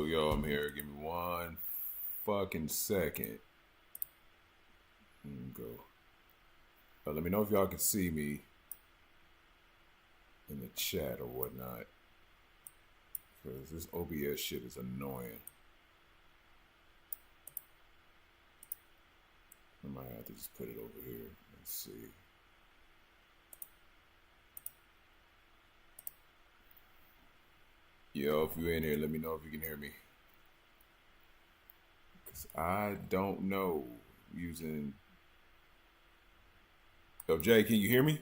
Yo, I'm here. Give me one fucking second. Go. Let me know if y'all can see me in the chat or whatnot. Because this OBS shit is annoying. I might have to just put it over here. Let's see. Yo, if you're in here, let me know if you can hear me. Because I don't know using... Yo, Jay, can you hear me?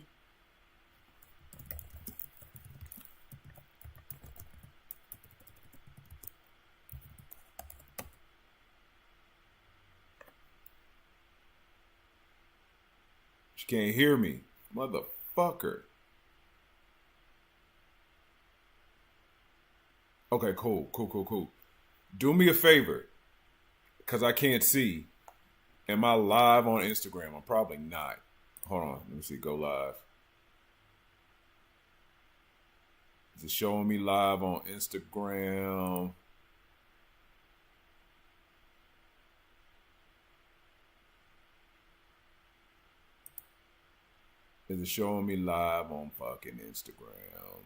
She can't hear me. Motherfucker. Okay, cool. Do me a favor, because I can't see. Am I live on Instagram? I'm probably not. Hold on. Let me see. Go live. Is it showing me live on Instagram? Is it showing me live on fucking Instagram?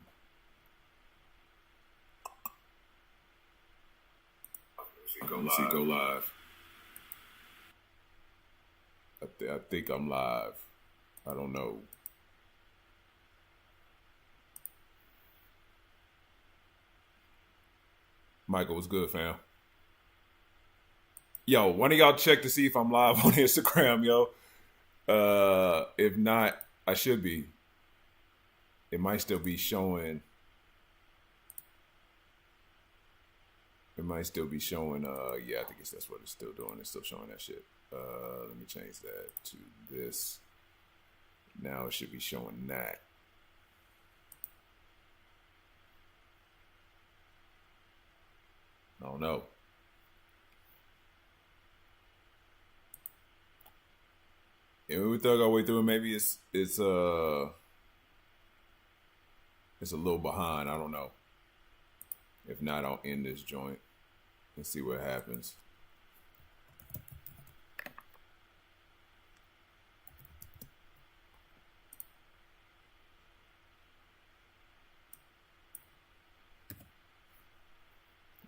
Let me see, go live. I think I'm live. I don't know. Michael, what's good, fam? Yo, why don't y'all check to see if I'm live on Instagram, yo? If not, I should be. It might still be showing. It might still be showing, yeah, I think that's what it's still doing. It's still showing that shit. Let me change that to this. Now it should be showing that. I don't know. And we thug our way through it. Maybe it's a little behind. I don't know. If not, I'll end this joint and see what happens.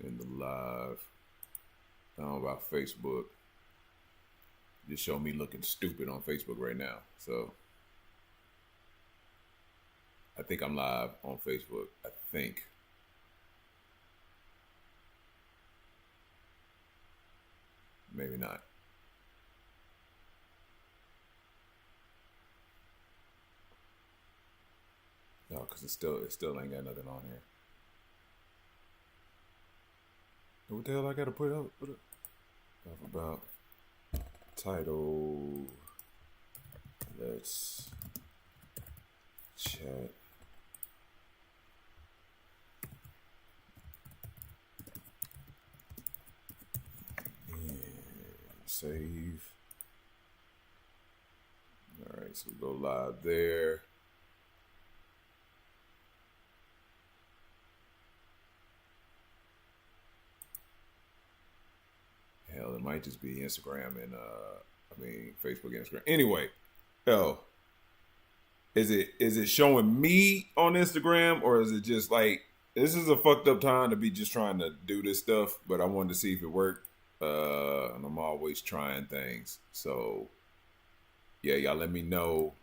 In the live. I don't know about Facebook. Just show me looking stupid on Facebook right now. So I think I'm live on Facebook. I think. Maybe not. No, because it still ain't got nothing on here. What the hell I gotta put up? Talk about title. Let's chat. Save. All right, so we'll go live there. Hell, it might just be Instagram and Facebook and Instagram. Anyway, yo, is it showing me on Instagram, or is it just like this is a fucked up time to be just trying to do this stuff? But I wanted to see if it worked, and I'm always trying things. So yeah, y'all let me know.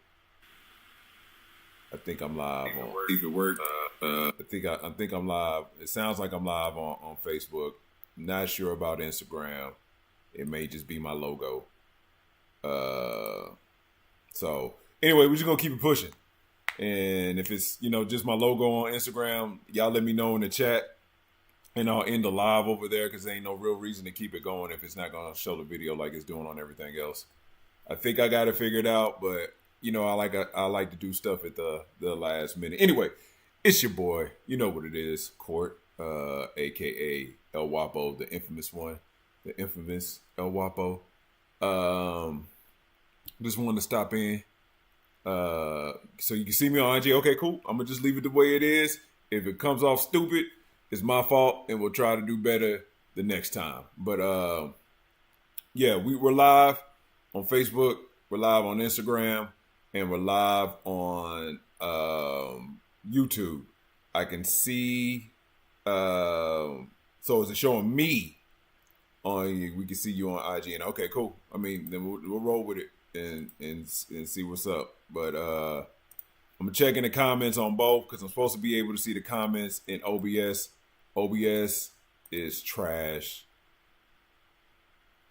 I think I'm live on. If it worked, I think I'm live. It sounds like I'm live on Facebook. Not sure about Instagram. It may just be my logo. So anyway, we're just gonna keep it pushing. And if it's just my logo on Instagram, y'all let me know in the chat, and I'll end the live over there because there ain't no real reason to keep it going if it's not gonna show the video like it's doing on everything else. I think I got it figured out, but I like to do stuff at the last minute. Anyway, it's your boy. You know what it is, Court, aka El Wapo, the infamous one, the infamous El Wapo. Just wanted to stop in. So you can see me on IG. Okay, cool. I'm gonna just leave it the way it is. If it comes off stupid, it's my fault, and we'll try to do better the next time. But yeah, we're live on Facebook, we're live on Instagram, and we're live on YouTube. I can see. So is it showing me on? We can see you on IG, and okay, cool. I mean, then we'll roll with it and see what's up. But I'm checking the comments on both because I'm supposed to be able to see the comments in OBS. OBS is trash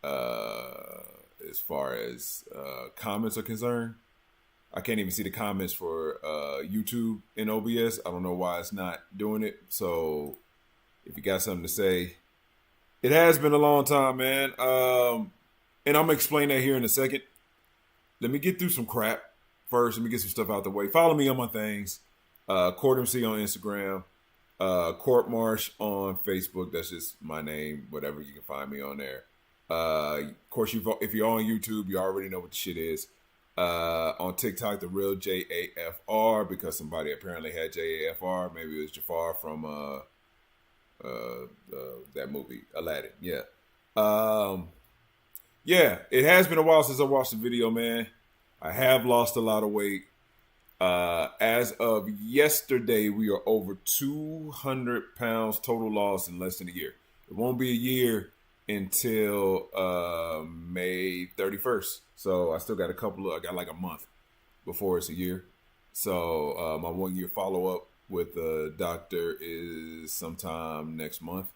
as far as comments are concerned. I can't even see the comments for YouTube in OBS. I don't know why it's not doing it. So if you got something to say, it has been a long time, man. And I'm going to explain that here in a second. Let me get through some crap first. Let me get some stuff out the way. Follow me on my things. Court MC on Instagram. Court Marsh on Facebook. That's just my name. Whatever, you can find me on there. Of course, if you're on YouTube, you already know what the shit is. On TikTok, the real JAFR, because somebody apparently had JAFR. Maybe it was Jafar from that movie Aladdin. Yeah. Yeah, it has been a while since I watched the video, man. I have lost a lot of weight. As of yesterday, we are over 200 pounds total loss in less than a year. It won't be a year until May 31st. So I still got I got like a month before it's a year. So my 1 year follow up with the doctor is sometime next month.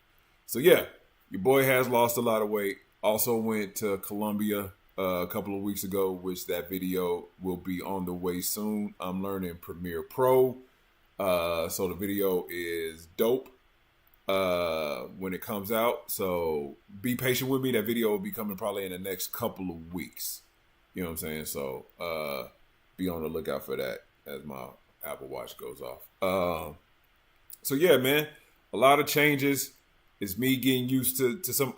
So yeah, your boy has lost a lot of weight. Also went to Colombia a couple of weeks ago, which that video will be on the way soon. I'm learning Premiere Pro. So the video is dope when it comes out. So be patient with me. That video will be coming probably in the next couple of weeks. You know what I'm saying? So be on the lookout for that as my Apple Watch goes off. So yeah, man, a lot of changes. It's me getting used to some.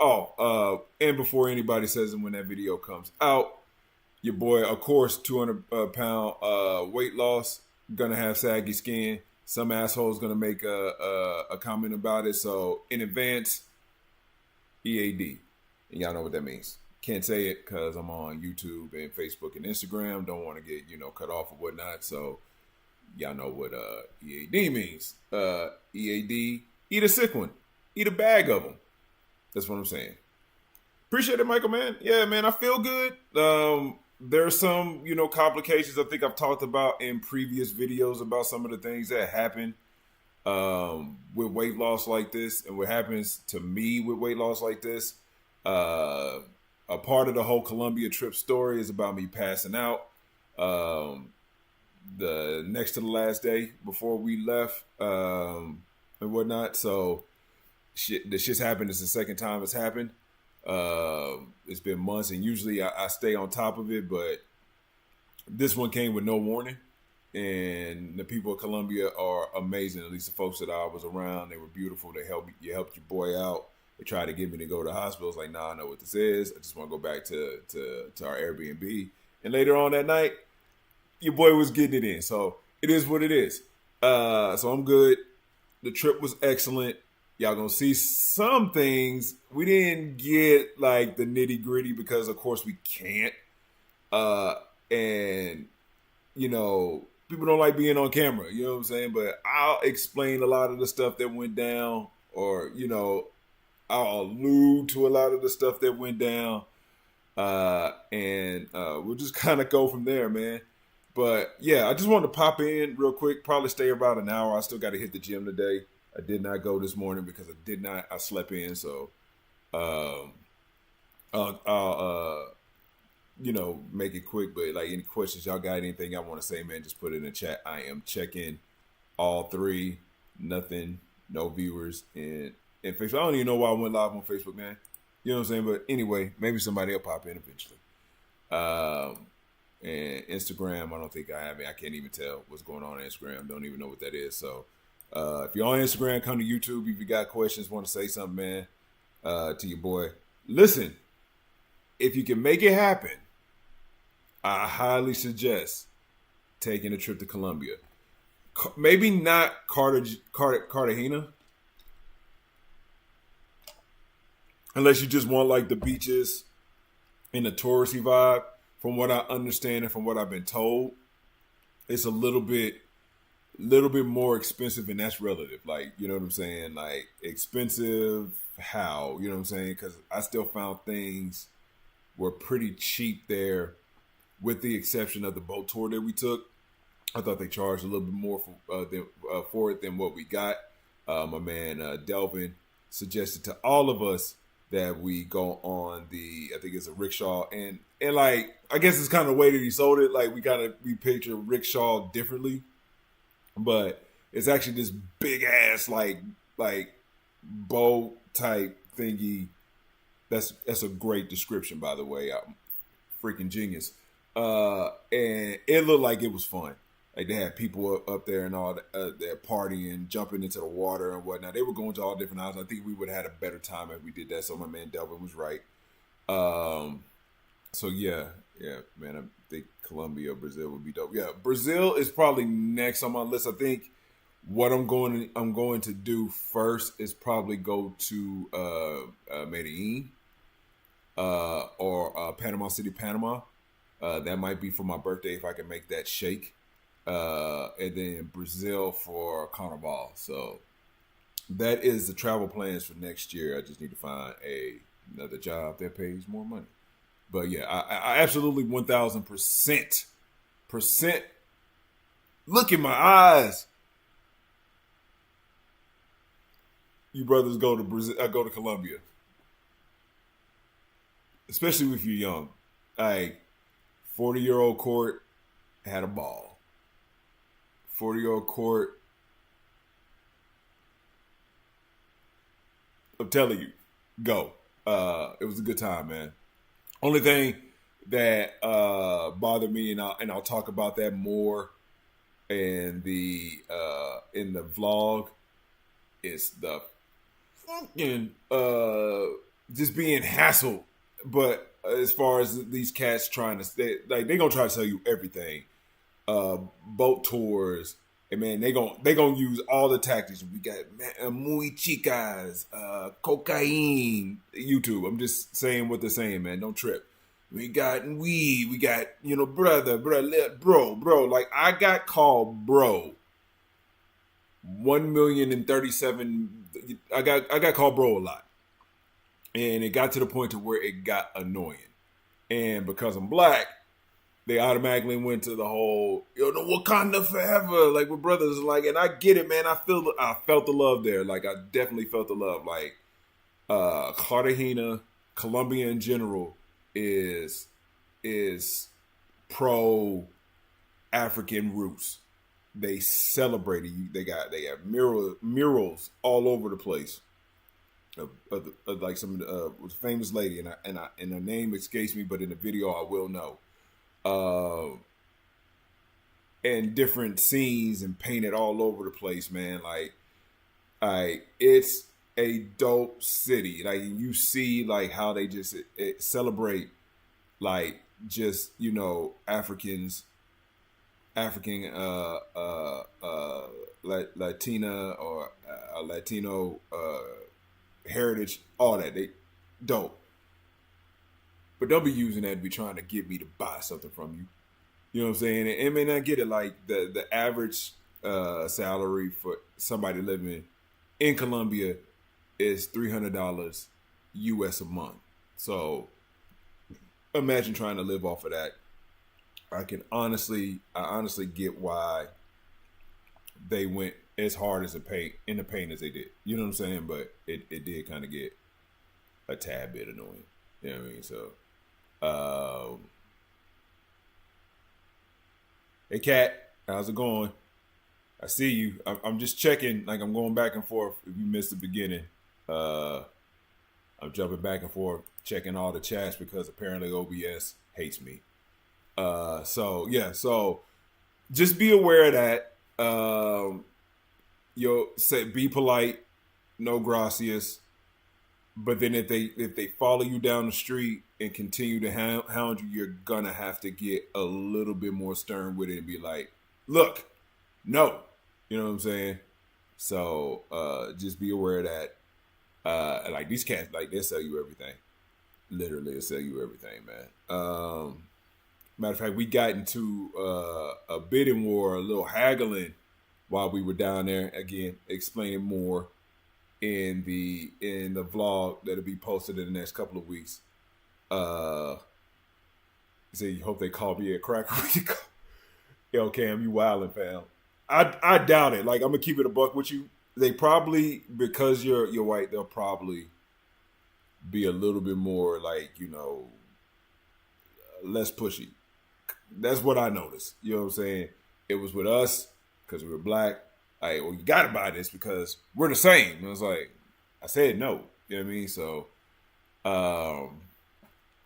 And before anybody says it, when that video comes out, your boy, of course, 200 pound weight loss, gonna have saggy skin. Some asshole's gonna make a comment about it. So in advance, EAD, and y'all know what that means. Can't say it because I'm on YouTube and Facebook and Instagram. Don't want to get cut off or whatnot. So y'all know what EAD means. EAD, eat a sick one. Eat a bag of them. That's what I'm saying. Appreciate it, Michael, man. Yeah, man, I feel good. There's some, complications I think I've talked about in previous videos about some of the things that happen with weight loss like this, and what happens to me with weight loss like this. A part of the whole Colombia trip story is about me passing out the next to the last day before we left and whatnot. So this shit's happened. It's the second time it's happened. It's been months, and usually I stay on top of it, but this one came with no warning. And the people of Colombia are amazing. At least the folks that I was around, they were beautiful. They helped your boy out. They tried to get me to go to the hospital. I was like, nah, I know what this is. I just want to go back to our Airbnb. And later on that night, your boy was getting it in. So it is what it is. So I'm good. The trip was excellent. Y'all gonna see some things. We didn't get like the nitty gritty because of course we can't. And people don't like being on camera. You know what I'm saying? But I'll explain a lot of the stuff that went down, or I'll allude to a lot of the stuff that went down, and we'll just kind of go from there, man. But yeah, I just wanted to pop in real quick. Probably stay about an hour. I still got to hit the gym today. I did not go this morning because I slept in. So, I'll make it quick. But like, any questions y'all got, anything I want to say, man, just put it in the chat. I am checking all three. Nothing, no viewers in Facebook. I don't even know why I went live on Facebook, man. You know what I'm saying? But anyway, maybe somebody will pop in eventually. And Instagram, I don't think I have it. I can't even tell what's going on Instagram. Don't even know what that is. So if you're on Instagram, come to YouTube. If you got questions, want to say something, man, to your boy. Listen, if you can make it happen, I highly suggest taking a trip to Colombia. Maybe not Cartagena. Unless you just want like the beaches and the touristy vibe. From what I understand and from what I've been told, it's a little bit more expensive, and that's relative. Like, you know what I'm saying? Like, expensive how? You know what I'm saying? Because I still found things were pretty cheap there, with the exception of the boat tour that we took. I thought they charged a little bit more for it than what we got. My man Delvin suggested to all of us that we go on I think it's a rickshaw, and like, I guess it's kind of the way that he sold it. Like, we picture rickshaw differently, but it's actually this big ass like boat type thingy. That's a great description, by the way. I'm freaking genius. And it looked like it was fun. Like, they had people up there and all they're partying, jumping into the water and whatnot. They were going to all different islands. I think we would have had a better time if we did that. So my man Delvin was right. So yeah, man, I think Colombia, Brazil would be dope. Yeah, Brazil is probably next on my list. I think what I'm going to do first is probably go to Medellin or Panama City, Panama. That might be for my birthday if I can make that shake. And then Brazil for Carnival. So that is the travel plans for next year. I just need to find another job that pays more money. But yeah, I absolutely 1,000% look in my eyes. You brothers go to Brazil. I go to Colombia, especially if you're young. Like, 40-year-old court had a ball. 40-year-old court. I'm telling you, go. It was a good time, man. Only thing that bothered me, and I'll talk about that more in the vlog, is the fucking just being hassled. But as far as these cats trying to stay, like, they gonna try to tell you everything. Boat tours, and man, they gonna use all the tactics. We got muy chicas, cocaine. YouTube. I'm just saying what they're saying, man. Don't trip. We got weed. We got, bro. Like, I got called bro 1,037,000. I got called bro a lot, and it got to the point to where it got annoying. And because I'm black, they automatically went to the whole, the Wakanda forever, like what brothers are like. And I get it, man. I felt the love there. Like, I definitely felt the love. Like, Cartagena, Colombia in general is pro African roots. They celebrate it. They have murals all over the place. Of like some famous lady, and her name escapes me, but in the video I will know. And different scenes and painted all over the place, man. Like it's a dope city. Like, you see, like, how they just celebrate, like, just, African Latina or Latino heritage, all that. They dope. But don't be using that to be trying to get me to buy something from you. You know what I'm saying? And it may not get it like the average salary for somebody living in Colombia is $300 US a month. So imagine trying to live off of that. I honestly get why they went as hard as in the paint as they did. You know what I'm saying? But it did kind of get a tad bit annoying. You know what I mean? So, hey, Kat, how's it going? I see you. I'm just checking. Like I'm going back and forth. If you missed the beginning, uh, I'm jumping back and forth, checking all the chats because apparently OBS hates me. So yeah. So just be aware of that. You'll say be polite, no gracias. But then if they follow you down the street and continue to hound you, you're gonna have to get a little bit more stern with it and be like, look, no, you know what I'm saying? So just be aware of that. Like these cats, like they'll sell you everything. Literally, they'll sell you everything, man. Matter of fact, we got into a bidding war, a little haggling while we were down there. Again, explaining more in the vlog that'll be posted in the next couple of weeks. So you hope they call me a cracker. Yo, Cam, you wildin', fam. I doubt it. Like I'm gonna keep it a buck with you. They probably, because you're white, they'll probably be a little bit more like, less pushy. That's what I noticed. You know what I'm saying? It was with us because we were black. Like, well, you got to buy this because we're the same. And I was like, I said no. You know what I mean? So,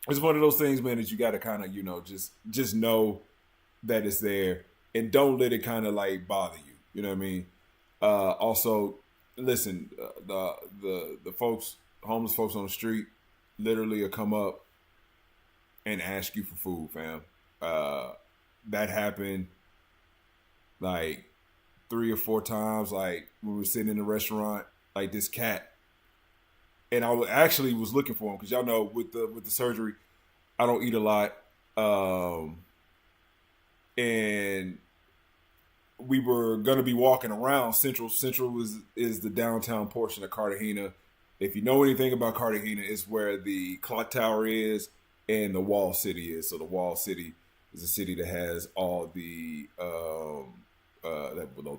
it's one of those things, man, that you got to kind of, just know that it's there and don't let it kind of like bother you. You know what I mean? Also, listen, the folks, homeless folks on the street, literally will come up and ask you for food, fam. That happened like 3 or 4 times, like when we were sitting in the restaurant, like this cat, and I actually was looking for him because y'all know with the surgery, I don't eat a lot, and we were gonna be walking around Central. Central is the downtown portion of Cartagena. If you know anything about Cartagena, it's where the clock tower is and the wall city is. So the wall city is a city that has all the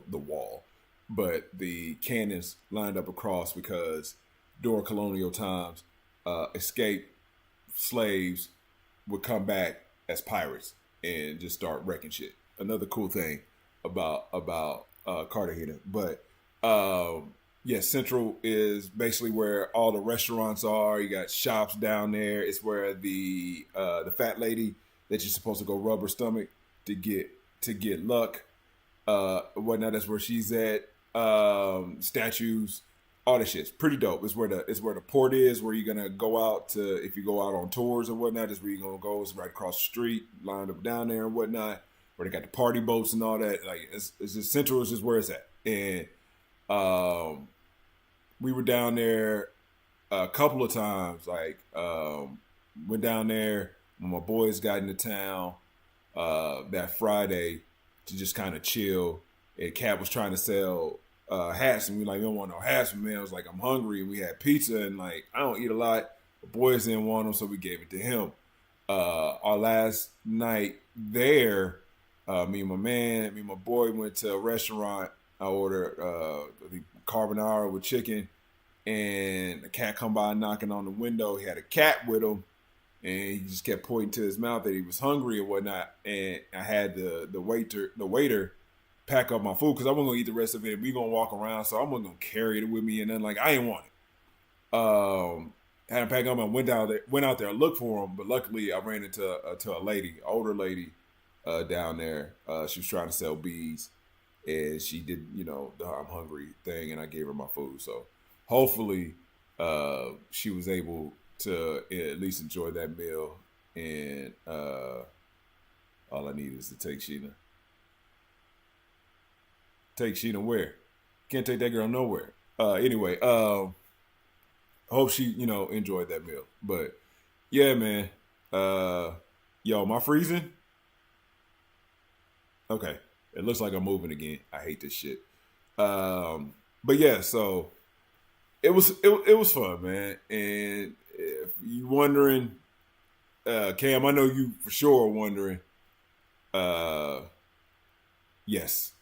the wall, but the cannons lined up across because during colonial times, escaped slaves would come back as pirates and just start wrecking shit. Another cool thing about Cartagena, but yeah, Central is basically where all the restaurants are. You got shops down there. It's where the fat lady that you're supposed to go rub her stomach to get luck, whatnot. That's where she's at. Statues, all that shit's pretty dope. It's where the port is, where you're gonna go out to, if you go out on tours or whatnot. Is where you're gonna go. It's right across the street, lined up down there and whatnot. Where they got the party boats and all that. Like it's just Central is just where it's at. And we were down there a couple of times. Like went down there when my boys got into town that Friday to just kind of chill. And Cat was trying to sell hats, and we like, we don't want no hats from me. I was like, I'm hungry, and we had pizza, and like, I don't eat a lot. The boys didn't want them, so we gave it to him. Our last night there, me and my boy went to a restaurant. I ordered the carbonara with chicken, and the cat come by knocking on the window. He had a cat with him, and he just kept pointing to his mouth that he was hungry and whatnot. And I had the waiter pack up my food because I wasn't gonna eat the rest of it. We gonna walk around, so I wasn't gonna carry it with me. And then like I didn't want it. Had him pack up and went out there and looked for him. But luckily, I ran into a lady, older lady, down there. She was trying to sell beads, and she did the I'm hungry thing, and I gave her my food. So hopefully, she was able to at least enjoy that meal. And all I need is to take Sheena. Take Sheena where? Can't take that girl nowhere. Anyway, I hope she, enjoyed that meal. But yeah, man. Yo, am I freezing? Okay. It looks like I'm moving again. I hate this shit. But yeah, so it was fun, man. And if you wondering, Cam, I know you for sure are wondering. Uh, yes,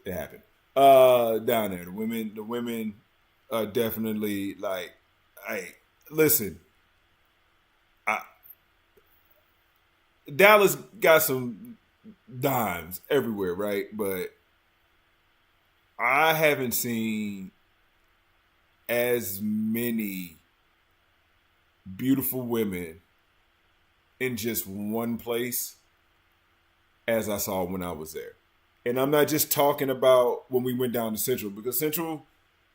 it happened. Down there, the women, definitely like. I listen. I, Dallas got some dimes everywhere, right? But I haven't seen as many beautiful women in just one place as I saw when I was there. And I'm not just talking about when we went down to Central, because Central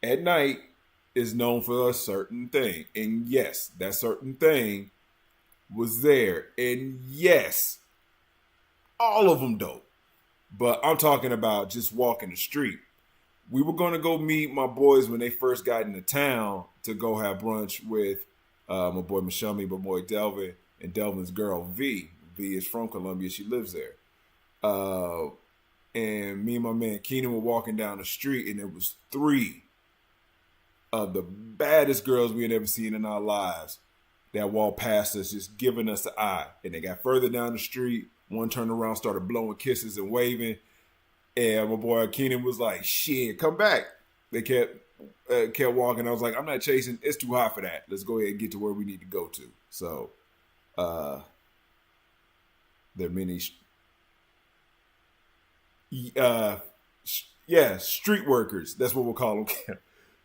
at night is known for a certain thing. And yes, that certain thing was there. And yes, all of them dope. But I'm talking about just walking the street. We were going to go meet my boys when they first got into town to go have brunch with my boy Mashumi, my boy Delvin, and Delvin's girl V. V is from Columbia. She lives there. And me and my man Keenan were walking down the street, and there was three of the baddest girls we had ever seen in our lives that walked past us, just giving us the eye. And they got further down the street. One turned around, started blowing kisses and waving. And my boy Keenan was like, "Shit, come back." They kept walking. I was like, "I'm not chasing. It's too hot for that. Let's go ahead and get to where we need to go to." So, there are many, street workers. That's what we'll call them.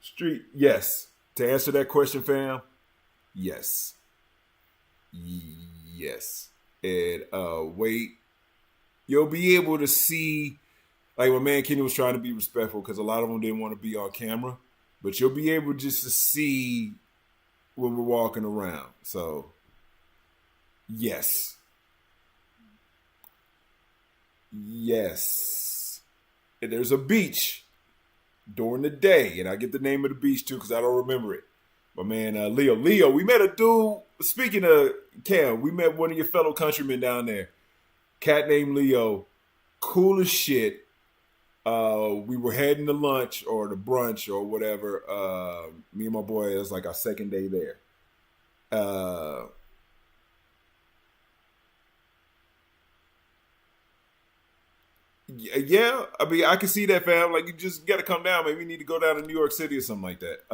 Street. Yes. To answer that question, fam. Yes. Yes. And wait, you'll be able to see. Like my man Kenny was trying to be respectful because a lot of them didn't want to be on camera, but you'll be able just to see when we're walking around. So, yes. Yes. And there's a beach during the day, and I get the name of the beach too because I don't remember it. My man Leo, we met a dude. Speaking of Cam, we met one of your fellow countrymen down there. Cat named Leo, cool as shit. We were heading to lunch or to brunch or whatever. Me and my boy, it was like our second day there. Yeah, I mean, I can see that, fam. Like, you just got to come down. Maybe we need to go down to New York City or something like that.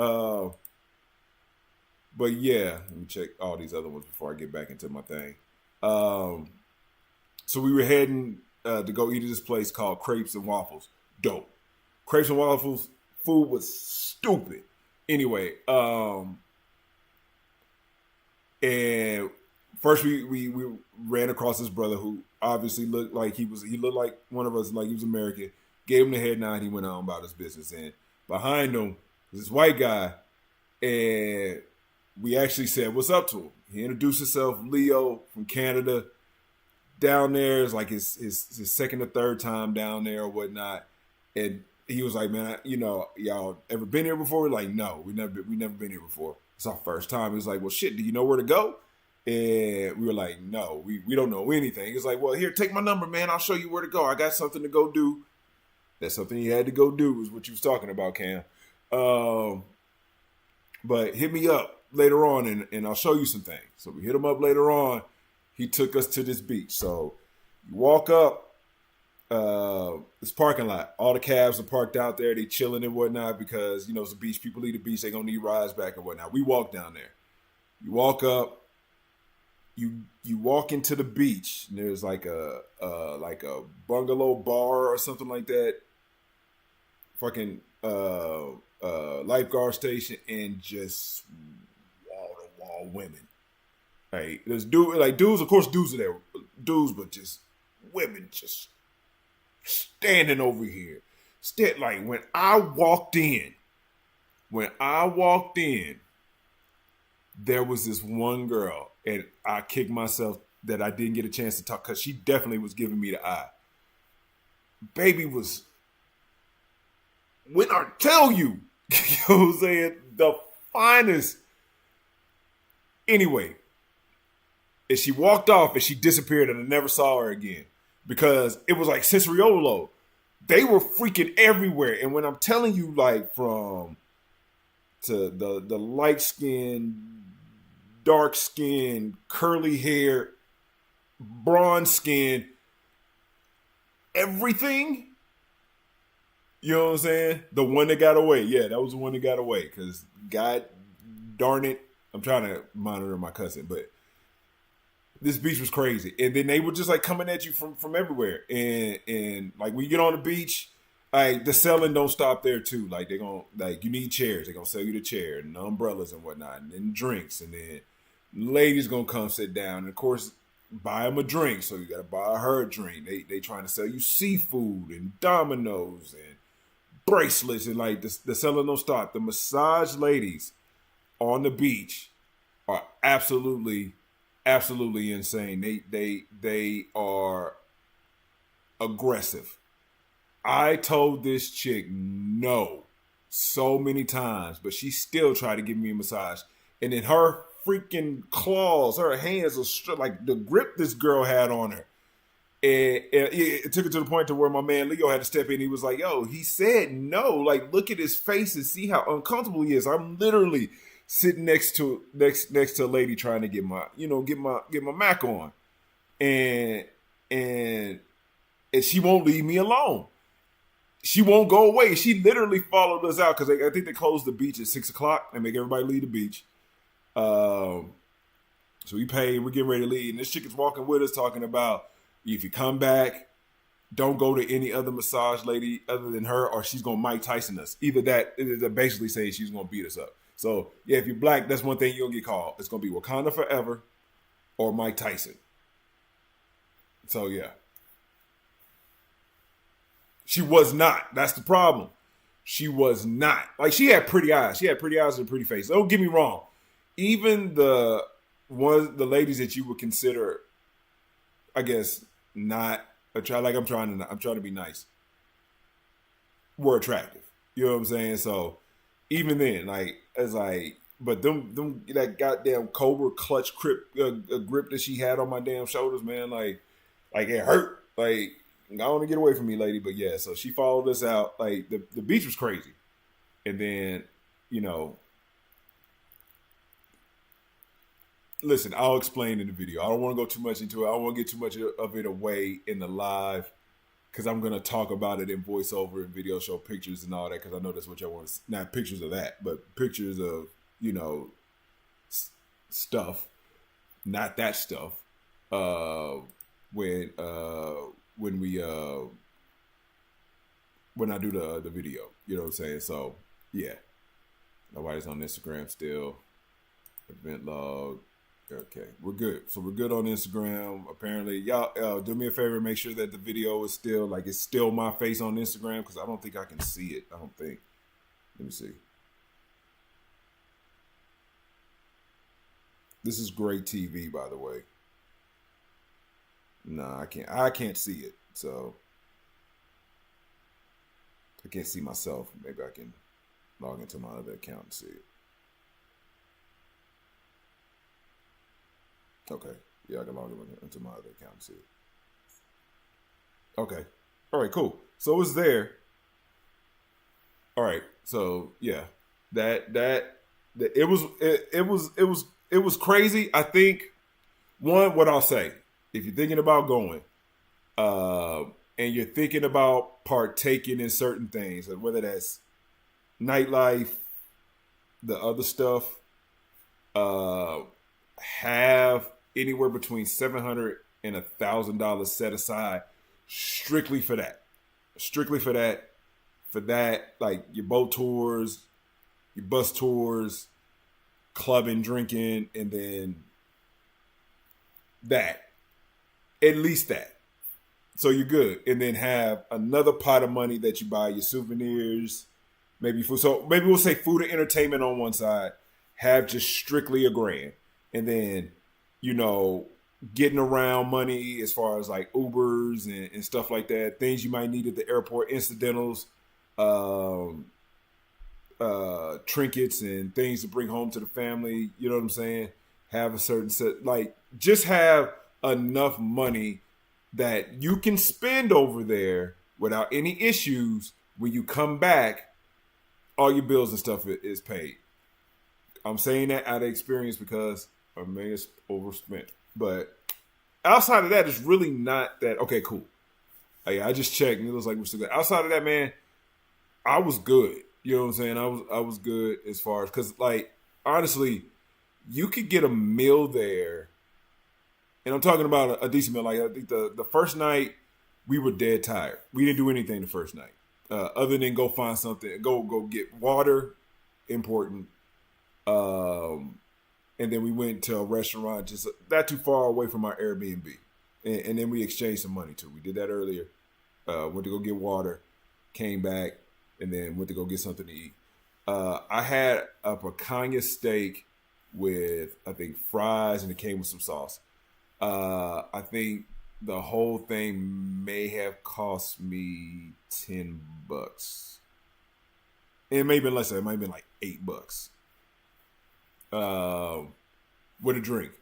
But yeah, let me check all these other ones before I get back into my thing. So we were heading to go eat at this place called Crepes and Waffles. Dope. Crepes and Waffles food was stupid. Anyway, and first we ran across this brother who obviously looked like he looked like one of us, like he was American. Gave him the head nod. He went on about his business. And behind him was this white guy, and we actually said what's up to him. He introduced himself, Leo from Canada. Down there is like his second or third time down there or whatnot. And he was like, "Man, y'all ever been here before?" We're like, "No, we never been here before. It's our first time." He was like, "Well, shit, do you know where to go?" And we were like, "No, we don't know anything." He's like, "Well, here, take my number, man. I'll show you where to go. I got something to go do." That's something he had to go do, was what you was talking about, Cam. But hit me up later on, and I'll show you some things. So we hit him up later on. He took us to this beach. So you walk up. This parking lot. All the cabs are parked out there. They chilling and whatnot because, it's a beach. People leave the beach. They're going to need rides back and whatnot. We walk down there. You walk up. You walk into the beach. And there's like a bungalow bar or something like that. Fucking lifeguard station and just wall-to-wall women. Right? There's dudes. Of course, dudes are there. Dudes, but just women just standing over here. Like when I walked in, there was this one girl, and I kicked myself that I didn't get a chance to talk because she definitely was giving me the eye. Baby was, when I tell you, you know what I'm saying, the finest. Anyway, and she walked off and she disappeared and I never saw her again. because it was like sensory overload. They were freaking everywhere. And when I'm telling you, like, from to the light skin, dark skin, curly hair, bronze skin, everything. You know what I'm saying? The one that got away. Yeah, that was the one that got away. Because, God darn it, I'm trying to monitor my cousin, but this beach was crazy. And then they were just like coming at you from everywhere. And like when you get on the beach, like the selling don't stop there too. Like they're gonna, like, you need chairs. They're gonna sell you the chair and umbrellas and whatnot, and then drinks, and then ladies gonna come sit down. And of course, buy them a drink, so you gotta buy her a drink. They trying to sell you seafood and dominoes and bracelets, and like the selling don't stop. The massage ladies on the beach are absolutely insane. They are aggressive. I told this chick no so many times, but she still tried to give me a massage. And then her freaking claws, her hands are like the grip this girl had on her. And it took it to the point to where my man Leo had to step in. He was like, yo, he said no. Like, look at his face and see how uncomfortable he is. I'm literally sitting next to a lady trying to get my Mac on. And she won't leave me alone. She won't go away. She literally followed us out because I think they closed the beach at 6:00 and make everybody leave the beach. So we paid. We're getting ready to leave. And this chick is walking with us talking about, if you come back, don't go to any other massage lady other than her, or she's going to Mike Tyson us. Either that, they're basically saying she's going to beat us up. So, yeah, if you're black, that's one thing you'll get called. It's going to be Wakanda Forever or Mike Tyson. So, yeah. She was not. That's the problem. She was not. Like, she had pretty eyes. She had pretty eyes and a pretty face. Don't get me wrong. Even the ladies that you would consider, I guess, not like I'm trying to be nice, were attractive. You know what I'm saying? So even then, like, it's like, but them that goddamn Cobra clutch grip that she had on my damn shoulders, man, like it hurt. Like, I want to get away from me, lady. But yeah, so she followed us out. Like the beach was crazy, and then listen, I'll explain in the video. I don't want to go too much into it. I don't want to get too much of it away in the live because I'm going to talk about it in voiceover and video, show pictures and all that, because I know that's what y'all want to see. Not pictures of that, but pictures of, stuff, not that stuff, when I do the video. You know what I'm saying? So, yeah. Nobody's on Instagram still. Event log. Okay, we're good. So we're good on Instagram. Apparently, y'all do me a favor, make sure that the video is still, like, it's still my face on Instagram, because I don't think I can see it. I don't think. Let me see. This is great TV, by the way. No, I can't see it. So I can't see myself. Maybe I can log into my other account and see it. Okay. Yeah, I can log into my other account and see it. Okay. All right, cool. So it's there. All right. So yeah, it was crazy. I think what I'll say, if you're thinking about going, and you're thinking about partaking in certain things, whether that's nightlife, the other stuff, have anywhere between $700 and $1,000 set aside strictly for that. For that, like your boat tours, your bus tours, clubbing, drinking, and then that. At least that. So you're good. And then have another pot of money that you buy your souvenirs, maybe food. So maybe we'll say food and entertainment on one side. Have just strictly $1,000. And then, getting around money as far as like Ubers and stuff like that, things you might need at the airport, incidentals, trinkets and things to bring home to the family. You know what I'm saying? Have a certain set, like, just have enough money that you can spend over there without any issues. When you come back, all your bills and stuff is paid. I'm saying that out of experience because I may have overspent. But outside of that, it's really not that. Okay, cool. I just checked and it was like we're still good. Outside of that, man, I was good. You know what I'm saying? I was good as far as, because like honestly, you could get a meal there, and I'm talking about a decent meal. Like I think the first night we were dead tired. We didn't do anything the first night other than go find something, go get water, important. And then we went to a restaurant just not too far away from our Airbnb, and then we exchanged some money too. We did that earlier. Went to go get water, came back, and then went to go get something to eat. I had a picanha steak with, I think, fries, and it came with some sauce. I think the whole thing may have cost me $10. It may have been less than that. It might have been like $8. With a drink.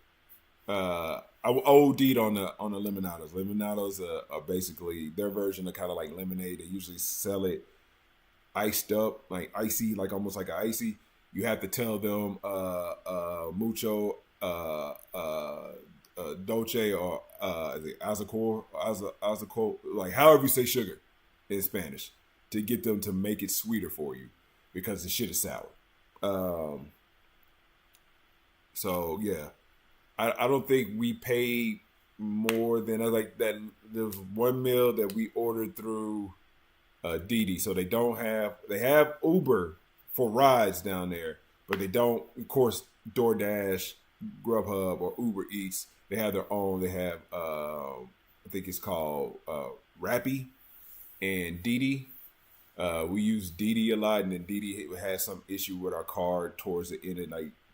I OD'd on the lemonadas. Lemonadas are basically their version of kind of like lemonade. They usually sell it iced up, like icy, like almost like an icy. You have to tell them mucho dolce or is it azacor, like however you say sugar in Spanish, to get them to make it sweeter for you because the shit is sour. So yeah, I don't think we paid more than like that. There was one meal that we ordered through Didi, so they have Uber for rides down there, but they don't, of course, DoorDash, Grubhub, or Uber Eats. They have their own. They have I think it's called Rappi and Didi. We use Didi a lot, and then Didi had some issue with our card towards the end, and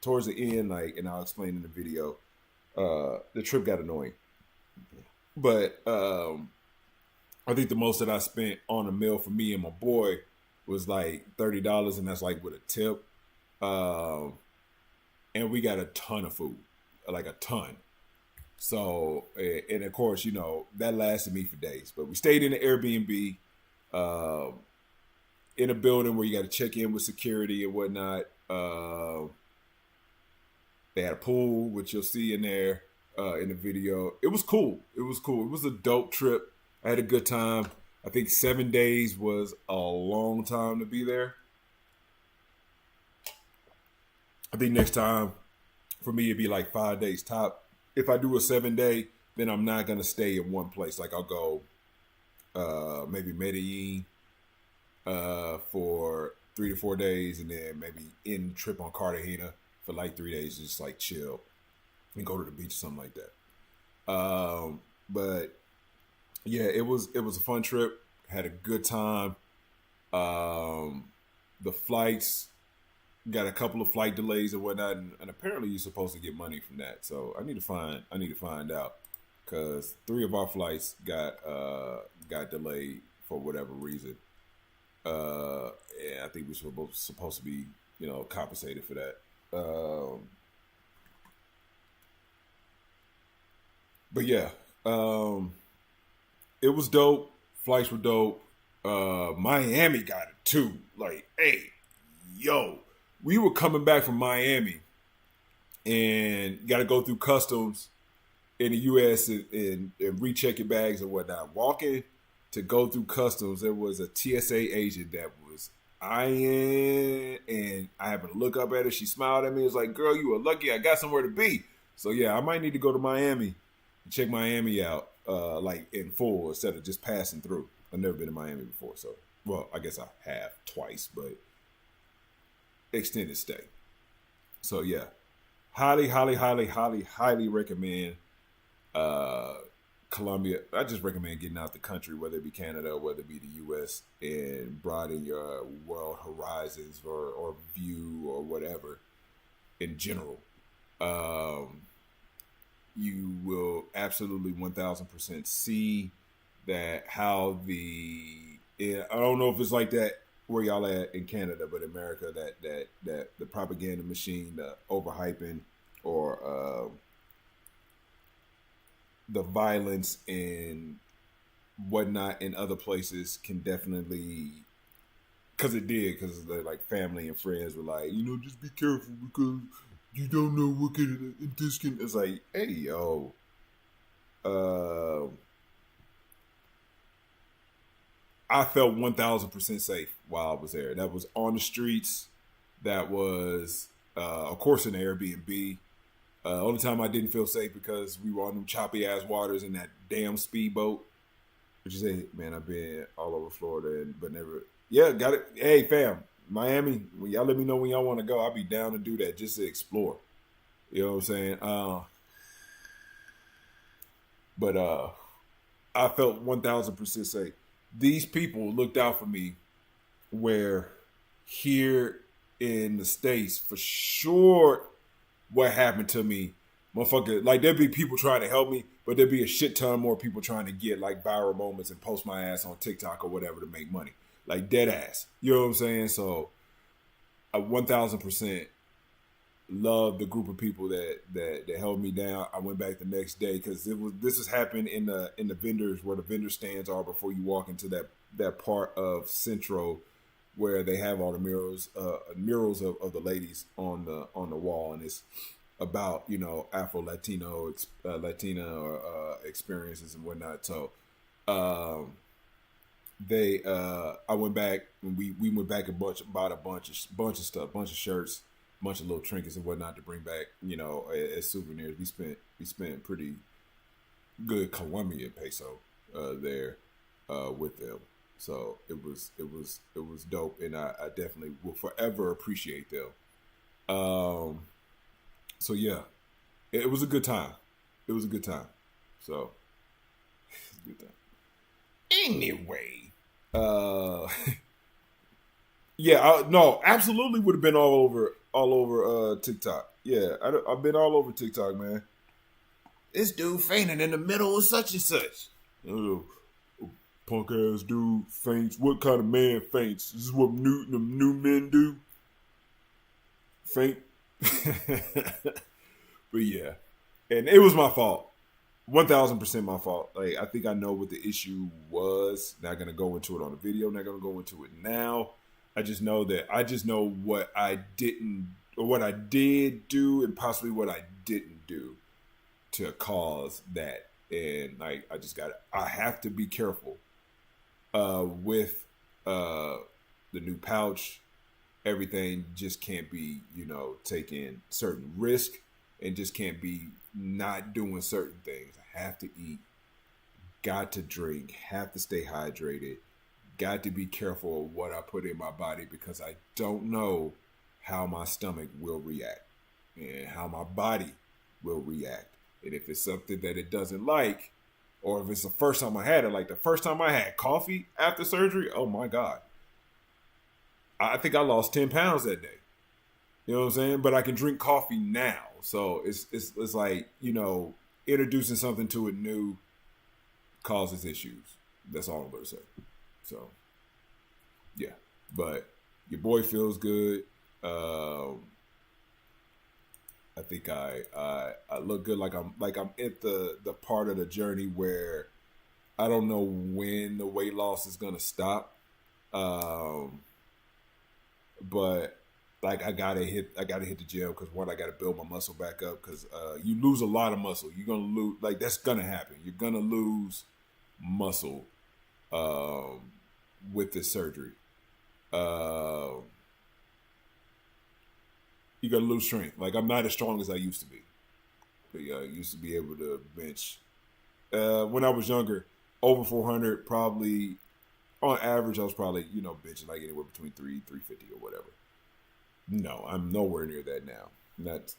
and I'll explain in the video. The trip got annoying, but I think the most that I spent on a meal for me and my boy was like $30, and that's like with a tip. And we got a ton of food, like a ton. So, and of course, you know, that lasted me for days. But we stayed in the Airbnb, in a building where you got to check in with security and whatnot. They had a pool, which you'll see in there in the video. It was cool. It was a dope trip. I had a good time. I think 7 days was a long time to be there. I think next time for me it'd be like 5 days top. If I do a 7 day, then I'm not gonna stay in one place. Like I'll go maybe Medellin for 3 to 4 days, and then maybe end trip on Cartagena for like 3 days, just like chill and go to the beach or something like that. But yeah, it was a fun trip. Had a good time. The flights got a couple of flight delays and whatnot, and apparently you're supposed to get money from that. So I need to find out, because 3 of our flights got delayed for whatever reason. And I think we're supposed to be, you know, compensated for that. But yeah, it was dope. Flights were dope. Miami got it too. Like, hey, yo, we were coming back from Miami and got to go through customs in the U.S. and recheck your bags and whatnot. Walking to go through customs, there was a TSA agent that was eyeing, and I happened to look up at her. She smiled at me. It was like, girl, you were lucky. I got somewhere to be. So yeah, I might need to go to Miami and check Miami out, like in full, instead of just passing through. I've never been to Miami before, so, well, I guess I have twice, but extended stay. So yeah, highly recommend Colombia. I just recommend getting out the country, whether it be Canada or whether it be the U.S., and broaden your world horizons or view or whatever in general. You will absolutely 1000% see that how I don't know if it's like that where y'all at in Canada, but America, that the propaganda machine, the overhyping, or the violence and whatnot in other places can definitely, because it did, because like family and friends were like, just be careful because you don't know what this can. It's like, hey yo, I felt 1,000% safe while I was there. That was on the streets. That was, of course, in the Airbnb. Only time I didn't feel safe because we were on them choppy ass waters in that damn speedboat. Which is, hey, man, I've been all over Florida, but never. Yeah, got it. Hey, fam, Miami. When y'all let me know when y'all want to go, I'll be down to do that just to explore. You know what I'm saying? But I felt 1,000% safe. These people looked out for me. Where here in the States, for sure, what happened to me, motherfucker, like there'd be people trying to help me, but there'd be a shit ton more people trying to get like viral moments and post my ass on TikTok or whatever to make money, like dead ass. You know what I'm saying? So, I 1,000% love the group of people that held me down. I went back the next day because this has happened in the vendors where the vendor stands are before you walk into that part of Centro where they have all the murals of the ladies on the wall, and it's about Afro Latina or experiences and whatnot. So I went back and we went back and bought a bunch of stuff, bunch of shirts, bunch of little trinkets and whatnot to bring back as souvenirs. We spent pretty good Colombian peso there with them. So it was dope, and I definitely will forever appreciate them. So yeah, it was a good time. It was a good time. So it's a good time. Anyway, yeah, no, absolutely would have been all over TikTok. Yeah, I've been all over TikTok, man. This dude fainted in the middle of such and such. Punk ass dude faints. What kind of man faints? This is what new men do. Faint. But yeah, and it was my fault. 1,000% my fault. Like, I think I know what the issue was. Not gonna go into it on the video. Not gonna go into it now. I just know what I didn't, or what I did do, and possibly what I didn't do to cause that. And like, I have to be careful with the new pouch. Everything just can't be, taking certain risk, and just can't be not doing certain things. I have to eat, got to drink, have to stay hydrated, got to be careful of what I put in my body, because I don't know how my stomach will react and how my body will react. And if it's something that it doesn't like, or if it's the first time I had it, like the first time I had coffee after surgery, oh my God. I think I lost 10 pounds that day. You know what I'm saying? But I can drink coffee now. So it's like, introducing something to it new causes issues. That's all I'm going to say. So, yeah. But your boy feels good. I think I look good. Like I'm at the part of the journey where I don't know when the weight loss is going to stop. But like I gotta hit the gym, because one, I gotta build my muscle back up, because you lose a lot of muscle. You're gonna lose, like, that's gonna happen. You're gonna lose muscle with this surgery. You gotta lose strength. Like, I'm not as strong as I used to be. But yeah, I used to be able to bench when I was younger, over 400, probably. On average, I was probably, benching like anywhere between 350 or whatever. No, I'm nowhere near that now. Not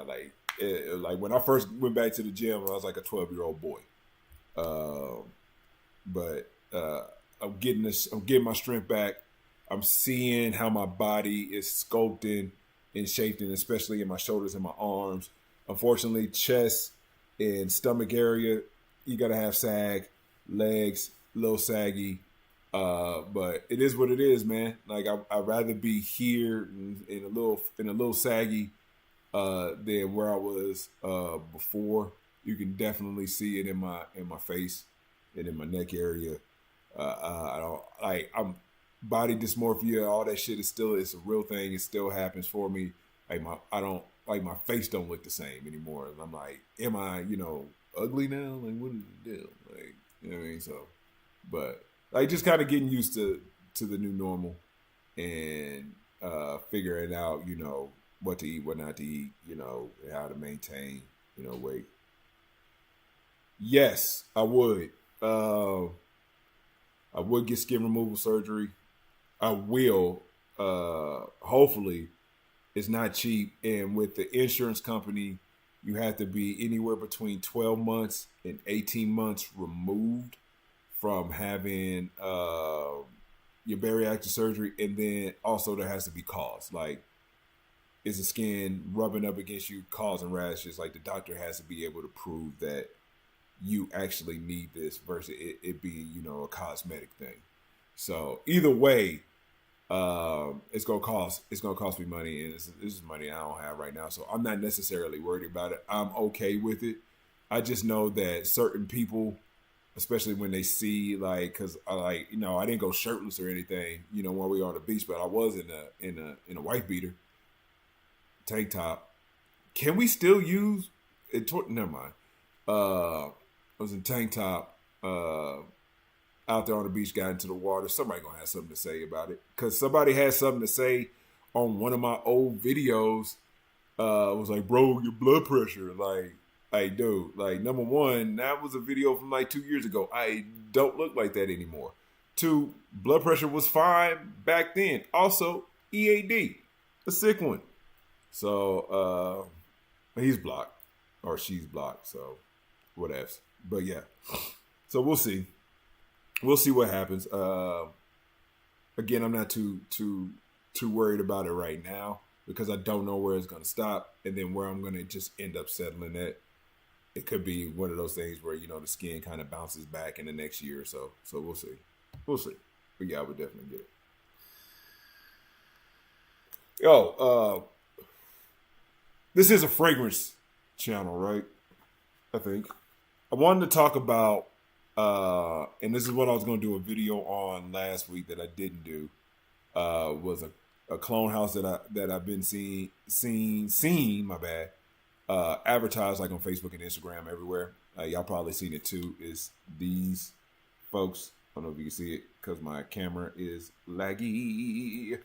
like when I first went back to the gym, I was like a 12-year-old boy. But I'm getting my strength back. I'm seeing how my body is sculpting and shaping, especially in my shoulders and my arms. Unfortunately, chest and stomach area, you gotta have sag. Legs, a little saggy. But it is what it is, man. Like, I'd rather be here in a little saggy than where I was before. You can definitely see it in my face and in my neck area. I don't like I'm body dysmorphia. All that shit is still it's a real thing. It still happens for me. Like my face don't look the same anymore. And I'm like, am I ugly now? Like what is the deal? Like you know what I mean? So, but like just kind of getting used to the new normal and figuring out what to eat, what not to eat, how to maintain weight. Yes, I would. I would get skin removal surgery. I will. Hopefully, it's not cheap. And with the insurance company, you have to be anywhere between 12 months and 18 months removed from having your bariatric surgery. And then also there has to be cause. Like, is the skin rubbing up against you causing rashes? Like, the doctor has to be able to prove that you actually need this versus it being, a cosmetic thing. So either way, it's gonna cost me money, and this is money I don't have right now. So I'm not necessarily worried about it. I'm okay with it. I just know that certain people, especially when they see because I didn't go shirtless or anything, when we were on the beach, but I was in a wife beater, tank top. Can we still use it? Never mind. I was in tank top, out there on the beach, got into the water. Somebody gonna have something to say about it, because somebody had something to say on one of my old videos. It was like, bro, your blood pressure, like, dude, like, number one, that was a video from like 2 years ago. I don't look like that anymore. Two, blood pressure was fine back then. Also, EAD, a sick one. So he's blocked or she's blocked. So whatever. But yeah, so we'll see. We'll see what happens. Again, I'm not too worried about it right now because I don't know where it's going to stop and then where I'm going to just end up settling at. It could be one of those things where, the skin kind of bounces back in the next year or so. So we'll see. We'll see. But yeah, I would definitely get it. Yo, this is a fragrance channel, right? I think. I wanted to talk about, and this is what I was going to do a video on last week that I didn't do, was a clone house that I've been seeing, my bad, advertised like on Facebook and Instagram everywhere. Y'all probably seen it too. Is these folks? I don't know if you can see it because my camera is laggy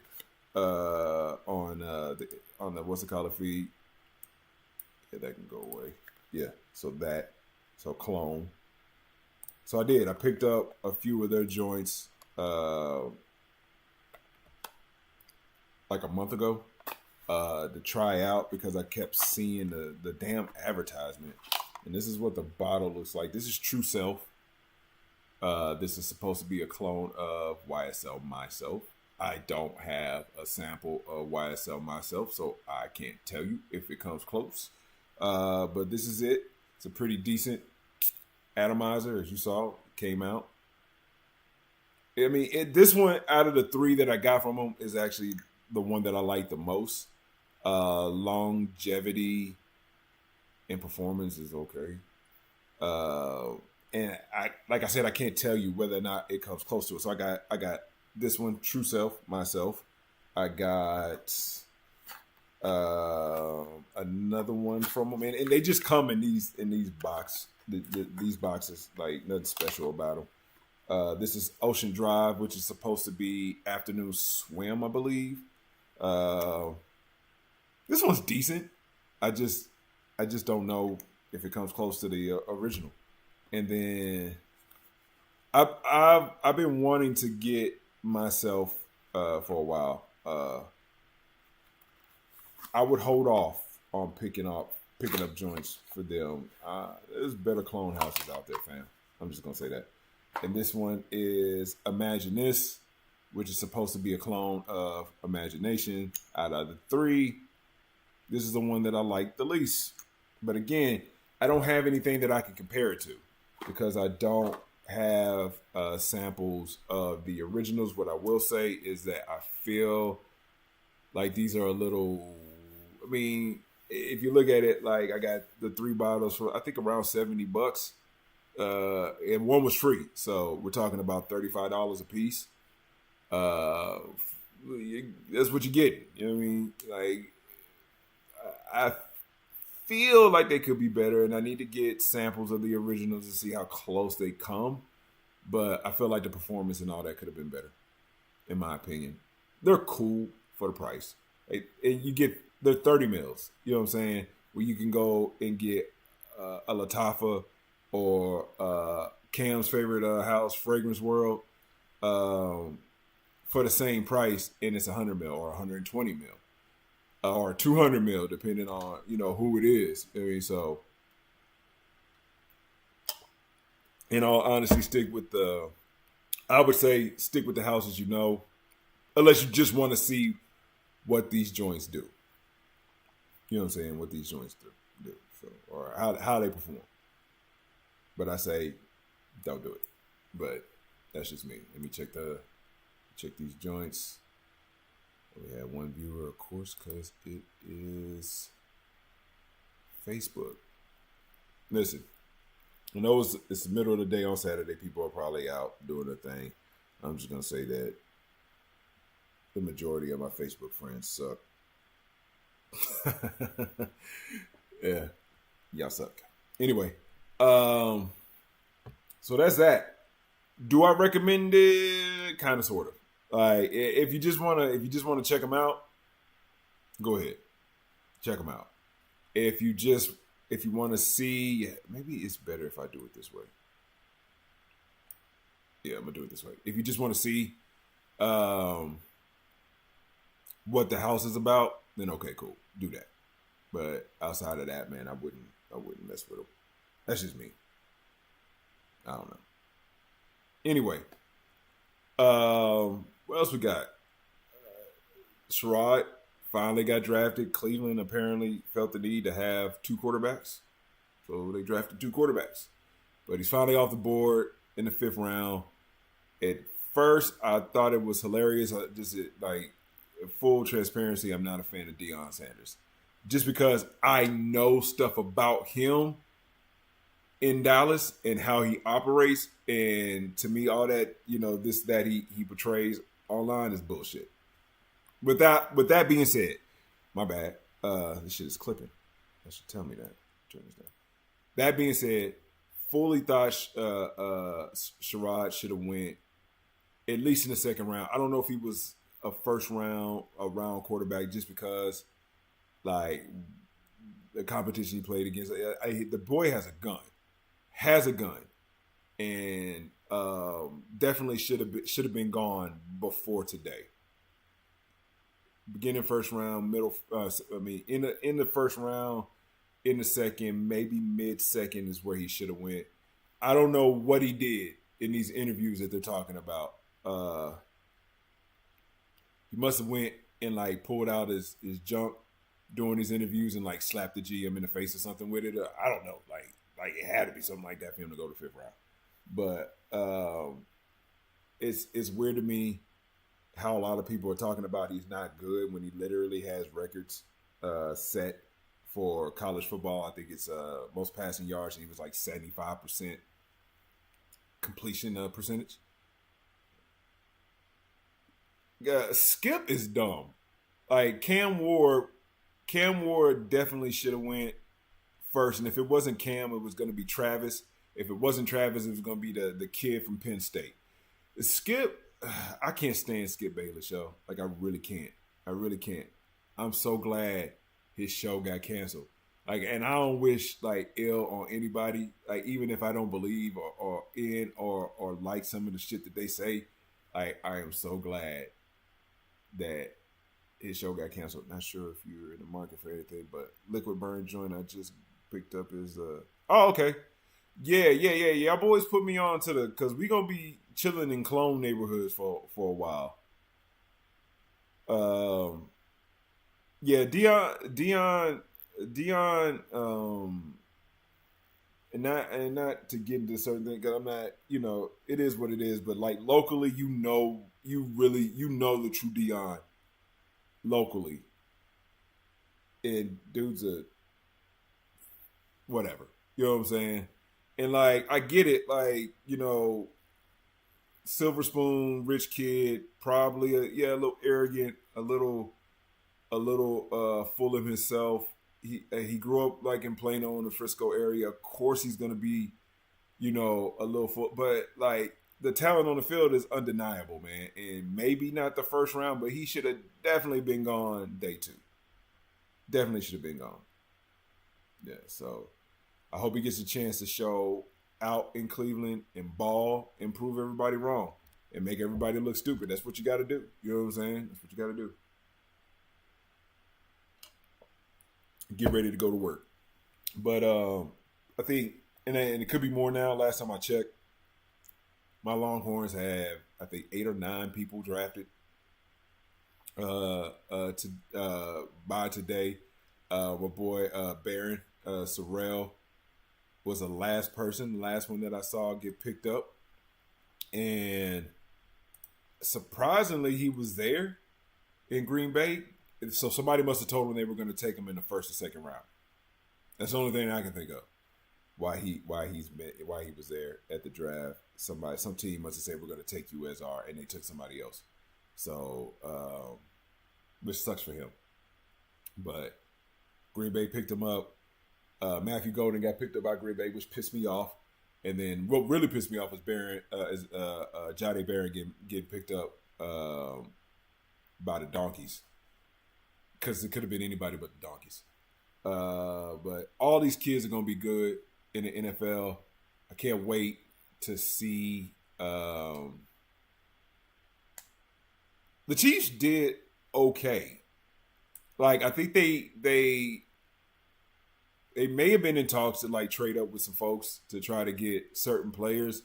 on the what's it called, feed. Yeah, that can go away. Yeah, so clone. So I did. I picked up a few of their joints like a month ago to try out because I kept seeing the damn advertisement. And this is what the bottle looks like. This is True Self. This is supposed to be a clone of YSL Myself. I don't have a sample of YSL Myself, so I can't tell you if it comes close. But this is it. It's a pretty decent atomizer, as you saw, came out. I mean, this one out of the three that I got from them is actually the one that I like the most. Longevity and performance is okay. And like I said, I can't tell you whether or not it comes close to it. So I got this one, True Self, Myself. I got another one from them, and they just come in these these boxes, like nothing special about them. This is Ocean Drive, which is supposed to be Afternoon Swim, I believe. This one's decent. I just don't know if it comes close to the original. And then I've been wanting to get myself for a while. I would hold off on picking up joints for them. There's better clone houses out there, fam. I'm just gonna say that. And this one is Imagine This, which is supposed to be a clone of Imagination. Out of the three, this is the one that I like the least. But again, I don't have anything that I can compare it to because I don't have samples of the originals. What I will say is that I feel like these are a little, I mean, if you look at it, like I got the 3 bottles for I think around $70, and one was free. So we're talking about $35 a piece. Uh, that's what you get. You know what I mean? Like I feel like they could be better, and I need to get samples of the originals to see how close they come. But I feel like the performance and all that could have been better, in my opinion. They're cool for the price. And you get they're 30 mils. You know what I'm saying? Where you can go and get a Lattafa or Cam's favorite house, Fragrance World, for the same price, and it's 100 mil or 120 mil. Or 200 mil, depending on who it is. I mean, so in all honesty, I would say stick with the houses unless you just want to see what these joints do. You know what I'm saying? What these joints do, so or how they perform. But I say don't do it. But that's just me. Let me check these joints. We had one viewer, of course, because it is Facebook. Listen, I know it's the middle of the day on Saturday. People are probably out doing their thing. I'm just going to say that the majority of my Facebook friends suck. Yeah, y'all suck. Anyway, so that's that. Do I recommend it? Kind of, sort of. Like if you just want to check them out, go ahead, check them out. If you want to see, maybe it's better if I do it this way. Yeah, I'm gonna do it this way. If you just want to see what the house is about, then okay, cool, do that. But outside of that, man, I wouldn't mess with them. That's just me. I don't know. Anyway, what else we got? Sherrod finally got drafted. Cleveland apparently felt the need to have 2 quarterbacks. So they drafted 2 quarterbacks. But he's finally off the board in the 5th round. At first, I thought it was hilarious. Like, full transparency, I'm not a fan of Deion Sanders. Just because I know stuff about him in Dallas and how he operates, and to me, all that that he portrays online is bullshit. With that being said, my bad. This shit is clipping. That should tell me that. Turn this down. That being said, fully thought Sherrod should have went at least in the 2nd round. I don't know if he was a first round quarterback just because, like, the competition he played against. The boy has a gun, and definitely should have been gone before today. Beginning 1st round, in the 1st round, in the 2nd, maybe mid-2nd is where he should have went. I don't know what he did in these interviews that they're talking about. He must have went and like pulled out his junk during these interviews and like slapped the GM in the face or something with it. I don't know. Like it had to be something like that for him to go to 5th round. But it's weird to me how a lot of people are talking about he's not good when he literally has records set for college football. I think it's most passing yards, and he was like 75% completion percentage. Skip is dumb. Like Cam Ward definitely should have went first, and if it wasn't Cam, it was going to be Travis. If it wasn't Travis, it was going to be the kid from Penn State. Skip, I can't stand Skip Bayless show. Like, I really can't. I'm so glad his show got canceled. Like, and I don't wish like ill on anybody. Like, even if I don't believe or like some of the shit that they say, I am so glad that his show got canceled. Not sure if you're in the market for anything, but Liquid Burn joint I just picked up is oh, okay. Yeah. Y'all boys put me on to because we gonna be chilling in clone neighborhoods for a while. Yeah, Dion, and not to get into certain things, because I'm not, it is what it is, but like locally, you know the true Dion locally. and dude's a whatever. You know what I'm saying? And like, I get it. Like, silver spoon, rich kid, probably a little arrogant, a little full of himself. He grew up like in Plano in the Frisco area. Of course, he's gonna be, a little full, but like the talent on the field is undeniable, man. And maybe not the first round, but he should have definitely been gone day 2. Definitely should have been gone. Yeah, so I hope he gets a chance to show out in Cleveland and ball and prove everybody wrong and make everybody look stupid. That's what you got to do. You know what I'm saying? That's what you got to do. Get ready to go to work. But I think, and it could be more now. Last time I checked, my Longhorns have, I think, 8 or 9 people drafted by today. My boy Barron Sorrell was the last one that I saw get picked up, and surprisingly, he was there in Green Bay. So somebody must have told him they were going to take him in the first or second round. That's the only thing I can think of why he was there at the draft. Some team must have said, we're going to take you as our, and they took somebody else. So, which sucks for him. But Green Bay picked him up. Matthew Golden got picked up by Green Bay, which pissed me off. And then what really pissed me off was Jahdae Barron getting picked up by the Donkeys, because it could have been anybody but the Donkeys. But all these kids are going to be good in the NFL. I can't wait to see. The Chiefs did okay. Like, I think they may have been in talks to like trade up with some folks to try to get certain players.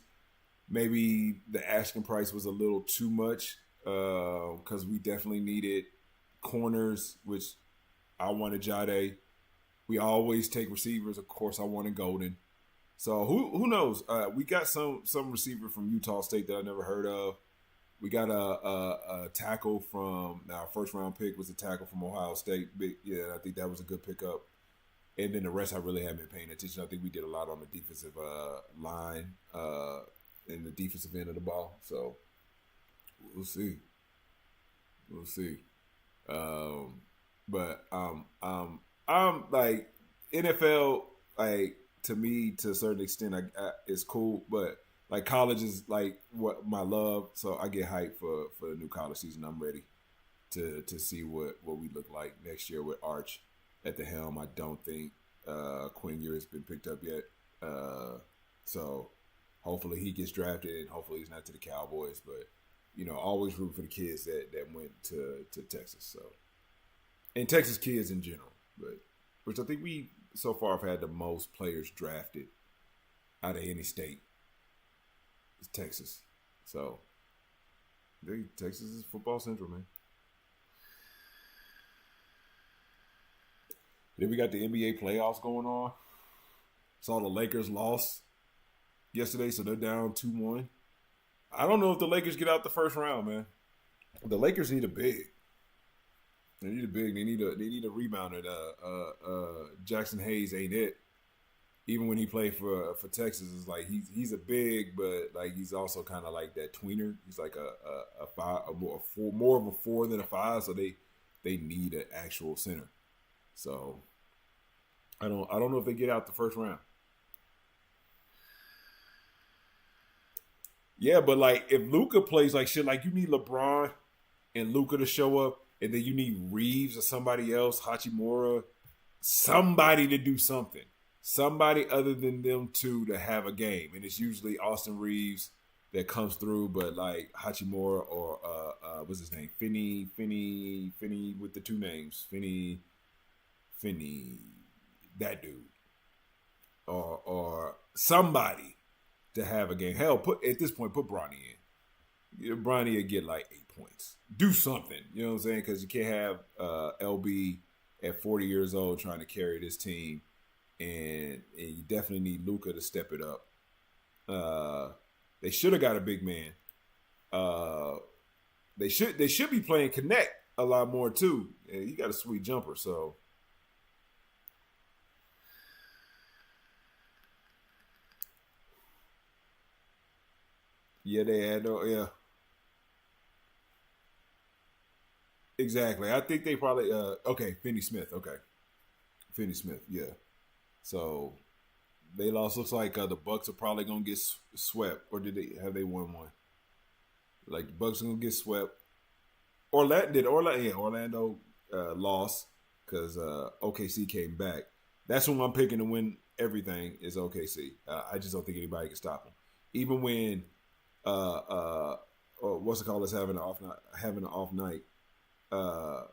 Maybe the asking price was a little too much because we definitely needed corners, which I wanted Jahdae. We always take receivers. Of course, I wanted Golden. So who knows? We got some receiver from Utah State that I never heard of. We got a tackle from our first round pick was a tackle from Ohio State. I think that was a good pickup. And then the rest I really haven't been paying attention. I think we did a lot on the defensive line and the defensive end of the ball. So we'll see. But I'm like, NFL, like, to me, to a certain extent, it's cool. But like, college is like what my love. So I get hyped for the new college season. I'm ready to see what we look like next year with Arch at the helm. I don't think Quinn Ewers has been picked up yet. So hopefully he gets drafted, and hopefully he's not to the Cowboys. But, always root for the kids that went to Texas. So, and Texas kids in general. But which I think we so far have had the most players drafted out of any state. It's Texas. So Texas is football central, man. Then we got the NBA playoffs going on. Saw the Lakers lost yesterday, so they're down 2-1. I don't know if the Lakers get out the first round, man. The Lakers need a big. They need a big. They need a rebounder. Jackson Hayes ain't it. Even when he played for Texas, it's like he's a big, but like he's also kind of like that tweener. He's like a five, more of a 4 than a 5. So they need an actual center. So I don't know if they get out the first round. Yeah, but like if Luka plays like shit, like you need LeBron and Luka to show up, and then you need Reeves or somebody else, Hachimura, somebody to do something. Somebody other than them two to have a game. And it's usually Austin Reeves that comes through, but like Hachimura or what's his name? Finney with the 2 names. Finney, that dude. Or somebody to have a game. Hell, at this point, put Bronny in. Bronny will get like 8 points. Do something. You know what I'm saying? Because you can't have LB at 40 years old trying to carry this team. And you definitely need Luka to step it up. They should have got a big man. They should be playing Connect a lot more too. And he got a sweet jumper, so Yeah, they had no. Yeah, exactly. I think they probably. Okay, Finney Smith. Okay, Finney Smith. Yeah. So they lost. Looks like the Bucks are probably gonna get swept, or did they have they won one? Like the Bucks are gonna get swept. Orlando lost because OKC came back. That's when I'm picking to win everything is OKC. I just don't think anybody can stop them. Even when what's it called is having an off night, uh,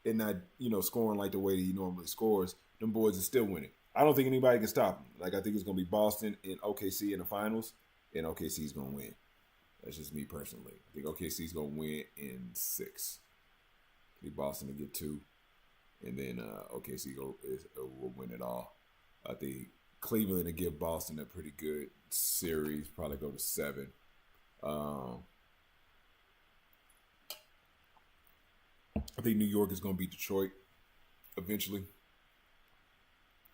and not scoring like the way that he normally scores, them boys are still winning. I don't think anybody can stop him. Like I think it's gonna be Boston and OKC in the finals, and OKC is gonna win. That's just me personally. I think OKC is gonna win in 6. I think Boston to get 2, and then OKC will win it all. I think Cleveland to give Boston a pretty good series, probably go to 7. Um, I think New York is going to beat Detroit eventually.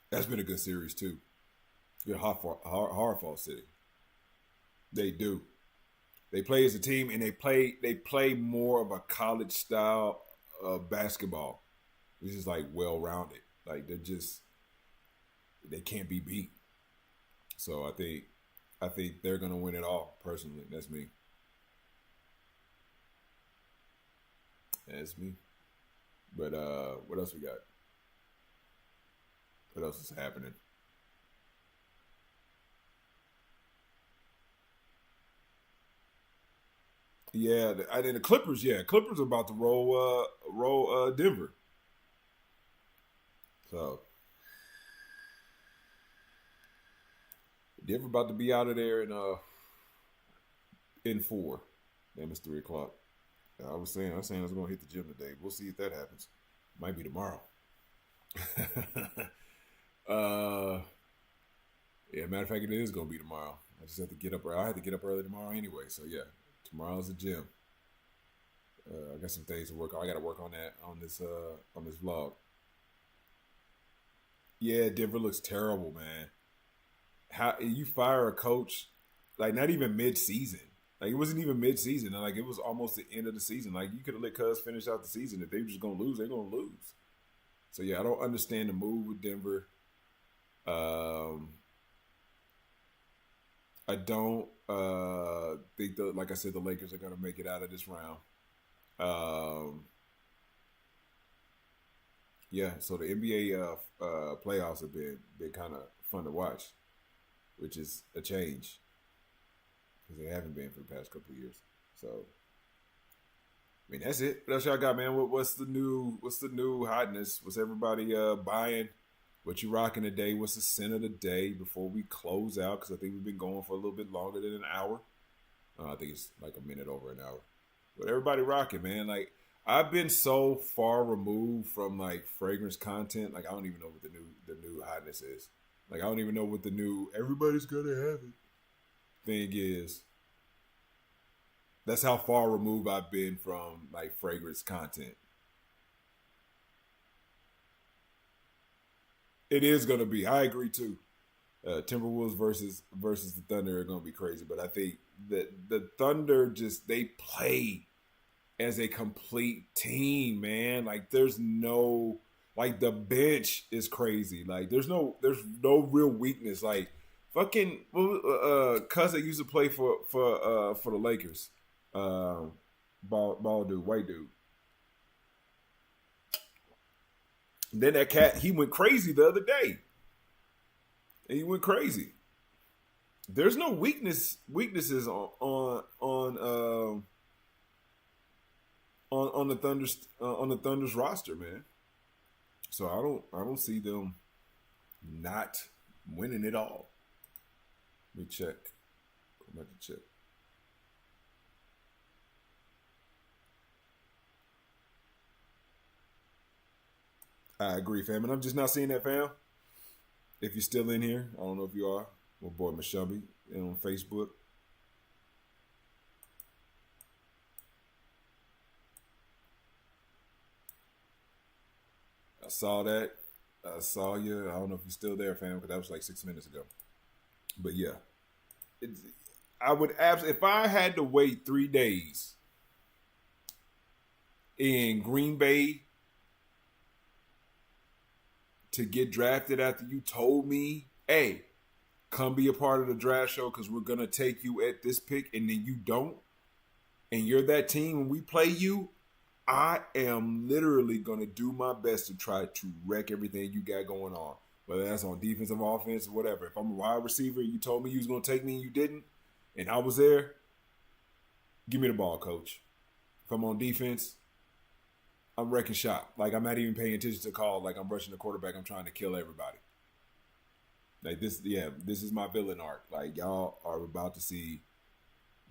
That's been a good series too. Good hard fought city. They do. They play as a team, and they play more of a college style of basketball. It's just like well rounded. Like they can't be beat. So I think they're gonna win it all. Personally, that's me. That's me. But what else we got? What else is happening? Yeah, I think the Clippers. Yeah, Clippers are about to roll Denver. So Denver about to be out of there in 4. Damn, it's 3 o'clock. I was saying I was gonna hit the gym today. We'll see if that happens. Might be tomorrow. uh, yeah. Matter of fact, it is gonna be tomorrow. I just have to get up. I have to get up early tomorrow anyway. So yeah, tomorrow's the gym. I got some things to work on. I got to work on that on this vlog. Yeah, Denver looks terrible, man. How you fire a coach like not even mid season? Like it wasn't even mid season. Like it was almost the end of the season. Like you could have let Cuz finish out the season. If they were just gonna lose, they're gonna lose. So yeah, I don't understand the move with Denver. Um, I don't think that, like I said, the Lakers are gonna make it out of this round. Um, yeah, so the NBA playoffs have been kind of fun to watch, which is a change because they haven't been for the past couple of years. So, I mean, that's it. What else y'all got, man? What's the new hotness? What's everybody buying? What you rocking today? What's the scent of the day before we close out? Because I think we've been going for a little bit longer than an hour. I think it's like a minute over an hour. But everybody rocking, man. Like I've been so far removed from like fragrance content. Like I don't even know what the new hotness is. Like I don't even know what the new everybody's gonna have it thing is. That's how far removed I've been from like fragrance content. It is gonna be. I agree too. Timberwolves versus the Thunder are gonna be crazy, but I think that the Thunder just they play as a complete team, man. Like there's no like the bench is crazy. Like there's no real weakness. Like fucking cuz that used to play for the Lakers. Ball dude, white dude. Then that cat he went crazy the other day. He went crazy. There's no weaknesses on the Thunder's roster, man. So I don't see them not winning it all. Let me check. I'm about to check. I agree, fam, and I'm just not seeing that, fam. If you're still in here, I don't know if you are. My boy Mashubi on Facebook. I saw that. I saw you. I don't know if you're still there, fam, because that was like 6 minutes ago. But yeah, it's, I would absolutely, if I had to wait 3 days in Green Bay to get drafted after you told me, hey, come be a part of the draft show because we're going to take you at this pick, and then you don't, and you're that team when we play you, I am literally going to do my best to try to wreck everything you got going on, whether that's on defensive, offense, or whatever. If I'm a wide receiver, you told me you was going to take me and you didn't, and I was there, give me the ball, coach. If I'm on defense, I'm wrecking shop. Like, I'm not even paying attention to call. Like, I'm rushing the quarterback. I'm trying to kill everybody. Like, this is my villain arc. Like, y'all are about to see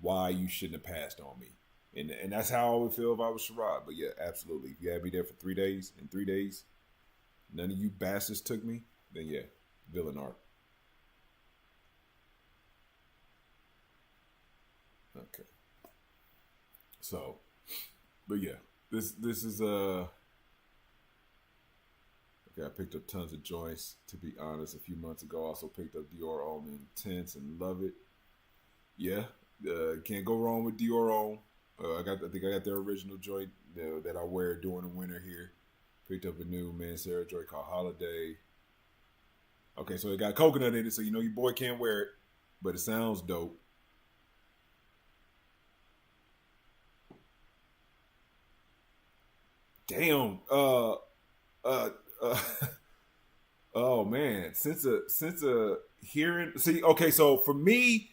why you shouldn't have passed on me. And that's how I would feel if I was Sherrod. But, yeah, absolutely. If you had me there for 3 days, in 3 days, none of you bastards took me, then, yeah, villain arc. Okay. So, but, yeah. This is okay. I picked up tons of joints. To be honest, a few months ago, also picked up Dior On Intense and love it. Yeah, can't go wrong with Dior On. I think I got their original joint that I wear during the winter here. Picked up a new Mancera joint called Holiday. Okay, so it got coconut in it, so you know your boy can't wear it, but it sounds dope. Damn. Oh man. Since a hearing. See. Okay. So for me,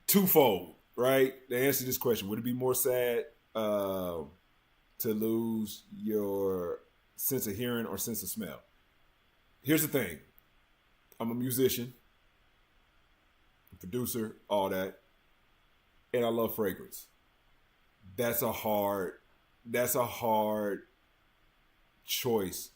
twofold. Right. To answer this question, would it be more sad to lose your sense of hearing or sense of smell? Here's the thing. I'm a musician, a producer, all that, and I love fragrance. That's a hard choice.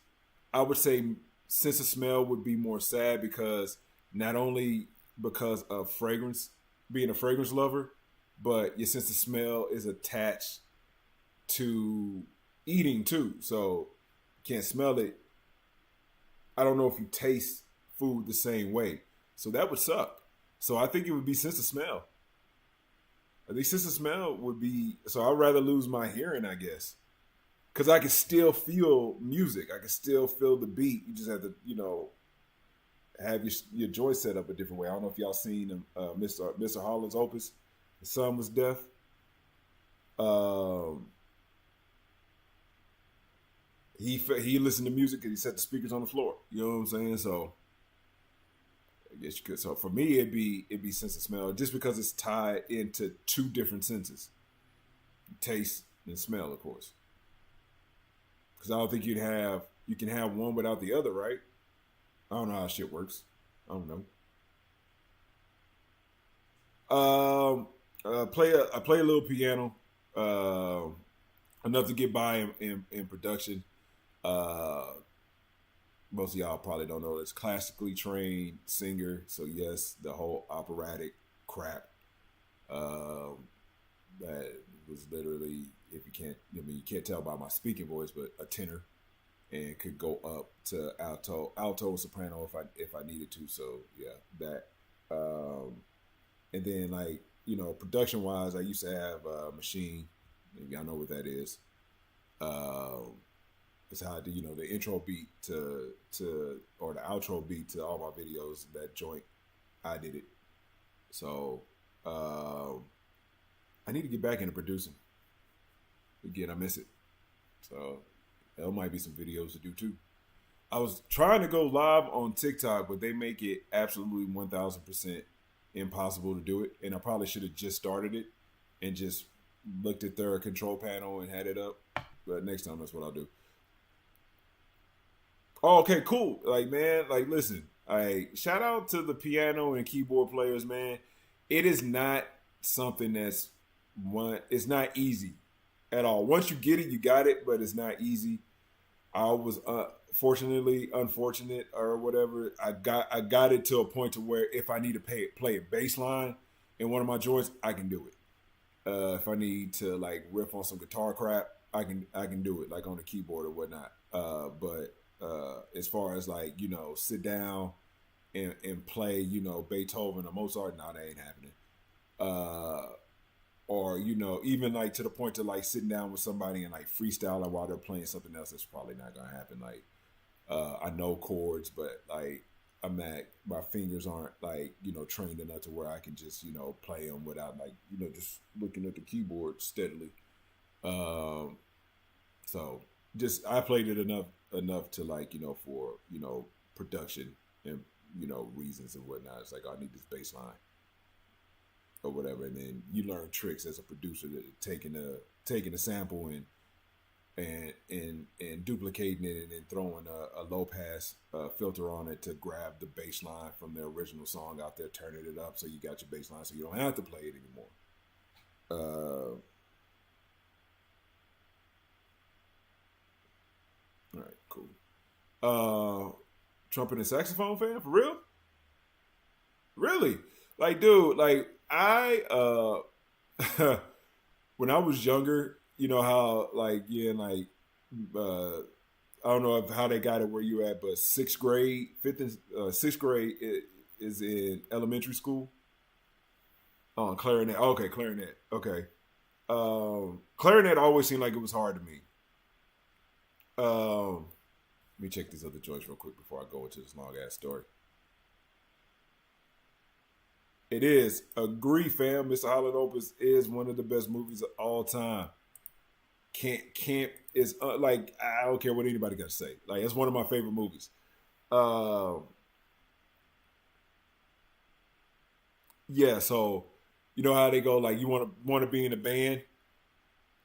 I would say sense of smell would be more sad because not only because of fragrance, being a fragrance lover, but your sense of smell is attached to eating too. So you can't smell it. I don't know if you taste food the same way. So that would suck. So I think it would be sense of smell. I think sense of smell would be, so I'd rather lose my hearing, I guess. Because I can still feel music. I can still feel the beat. You just have to, have your joint set up a different way. I don't know if y'all seen Mr. Holland's Opus. His son was deaf. He listened to music and he set the speakers on the floor. You know what I'm saying? So I guess you could. So for me, it'd be sense of smell, just because it's tied into two different senses, taste and smell, of course. Because I don't think you can have one without the other, right? I don't know how shit works. I don't know. I play a little piano, enough to get by in production. Most of y'all probably don't know this. Classically trained singer, so yes, the whole operatic crap. That was literally, if you can't, you can't tell by my speaking voice, but a tenor, and could go up to alto, soprano if I needed to. So yeah, that. And then production wise, I used to have a machine. Y'all know what that is. It's how I do, the intro beat to or the outro beat to all my videos. That joint, I did it. So I need to get back into producing. Again, I miss it. So there might be some videos to do too. I was trying to go live on TikTok, but they make it absolutely 1000% impossible to do it. And I probably should have just started it and just looked at their control panel and had it up. But next time, that's what I'll do. Oh, okay, cool. Listen. Shout out to the piano and keyboard players, man. It is not something it's not easy at all. Once you get it, you got it, but it's not easy. I was unfortunate or whatever. I got it to a point to where if I need to play a bass line in one of my joints, I can do it. If I need to riff on some guitar crap, I can do it on the keyboard or whatnot. But as far as sit down and play Beethoven or Mozart, no, that ain't happening. uh, or even like to the point to like sitting down with somebody and like freestyling while they're playing something else. That's probably not gonna happen. Like I know chords, but like my fingers aren't like trained enough to where I can just play them without like just looking at the keyboard steadily. Um, so just I played it enough to like for production and reasons and whatnot. It's like, oh, I need this bass line or whatever, and then you learn tricks as a producer, taking a sample and duplicating it, and then throwing a low pass filter on it to grab the bass line from the original song out there, turning it up so you got your bass line, so you don't have to play it anymore. All right, cool. Trumpet and saxophone fan for real? Really? Like, dude, like when I was younger, you know how like like I don't know how they got it where you at, but sixth grade is in elementary school. Oh, clarinet. Okay, clarinet. Okay. Clarinet always seemed like it was hard to me. Let me check these other joints real quick before I go into this long ass story. It is. Agree, fam. Mr. Holland Opus is one of the best movies of all time. Can't is like, I don't care what anybody got to say. Like, it's one of my favorite movies. Yeah. So you know how they go, like, you want to be in a band,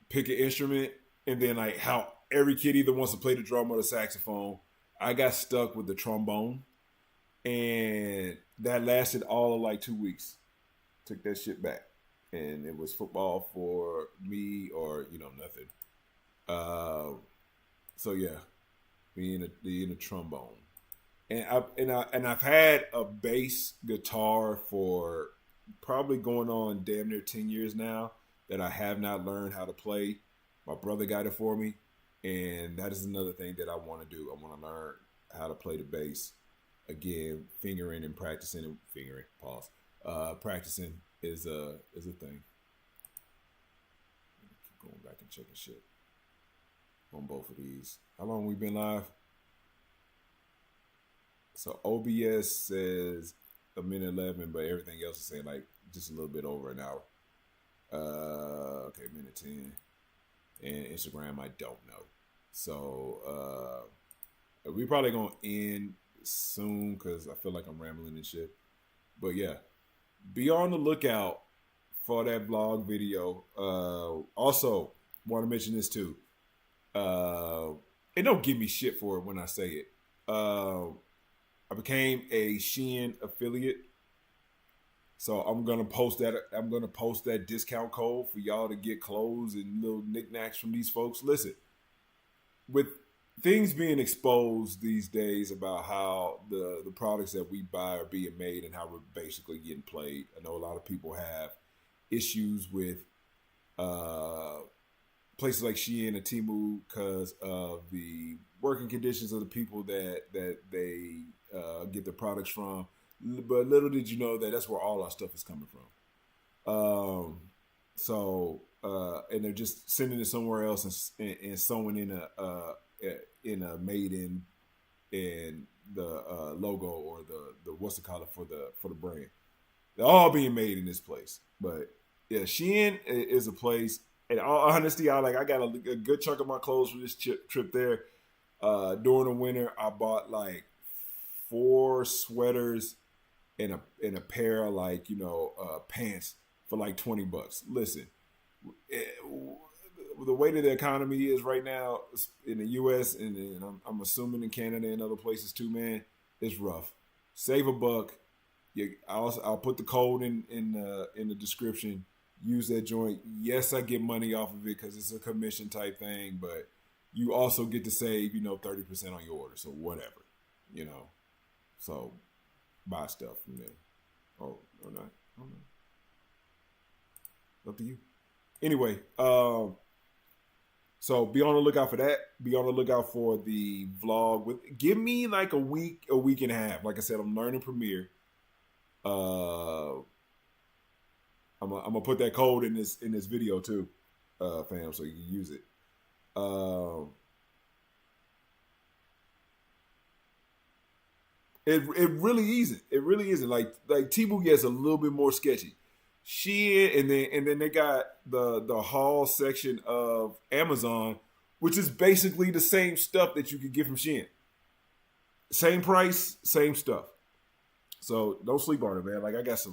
pick an instrument, and then like how every kid either wants to play the drum or the saxophone. I got stuck with the trombone, and that lasted all of like 2 weeks. Took that shit back, and it was football for me, or nothing. So yeah, being a trombone, and I've had a bass guitar for probably going on damn near 10 years now that I have not learned how to play. My brother got it for me, and that is another thing that I want to do. I want to learn how to play the bass again. Fingering and practicing, and pause. Practicing is a thing. Keep going back and checking shit on both of these. How long we been live? So OBS says a minute 11, but everything else is saying like just a little bit over an hour. Okay, minute 10. And Instagram, I don't know. So we probably gonna end soon because I feel like I'm rambling and shit. But yeah, be on the lookout for that vlog video. Also, want to mention this too. And don't give me shit for it when I say it. I became a Shien affiliate, so I'm gonna post that. I'm gonna post that discount code for y'all to get clothes and little knickknacks from these folks. Listen, with things being exposed these days about how the products that we buy are being made and how we're basically getting played. I know a lot of people have issues with places like Shein and Temu because of the working conditions of the people that they get their products from. But little did you know that that's where all our stuff is coming from. And they're just sending it somewhere else and sewing in a made in the logo or the what's it called for the brand. They're all being made in this place. But yeah, Shein is a place. In all honesty, I got a good chunk of my clothes for this trip there. During the winter, I bought like 4 sweaters and a pair of like pants for like $20. Listen, the way that the economy is right now in the U.S. and I'm assuming in Canada and other places too, man, it's rough. Save a buck. I'll put the code in the description. Use that joint. Yes, I get money off of it because it's a commission type thing, but you also get to save 30% on your order. So whatever, So buy stuff from them. Or not. I don't know. Up to you. Anyway, so be on the lookout for that. Be on the lookout for the vlog. Give me like a week and a half. Like I said, I'm learning Premiere. I'm gonna put that code in this video too, fam, so you can use it. It really isn't. It really isn't. Like Temu gets a little bit more sketchy. Shein, and then they got the haul section of Amazon, which is basically the same stuff that you could get from Shein. Same price, same stuff. So don't sleep on it, man. Like I got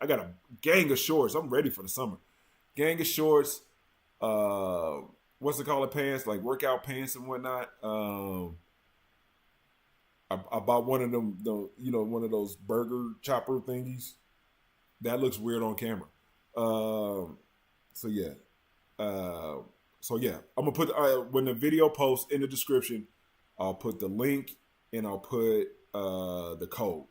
a gang of shorts. I'm ready for the summer. Gang of shorts. What's it called? Pants, like workout pants and whatnot. I bought one of them, one of those burger chopper thingies. That looks weird on camera. So yeah. I'm gonna put when the video posts in the description, I'll put the link and I'll put the code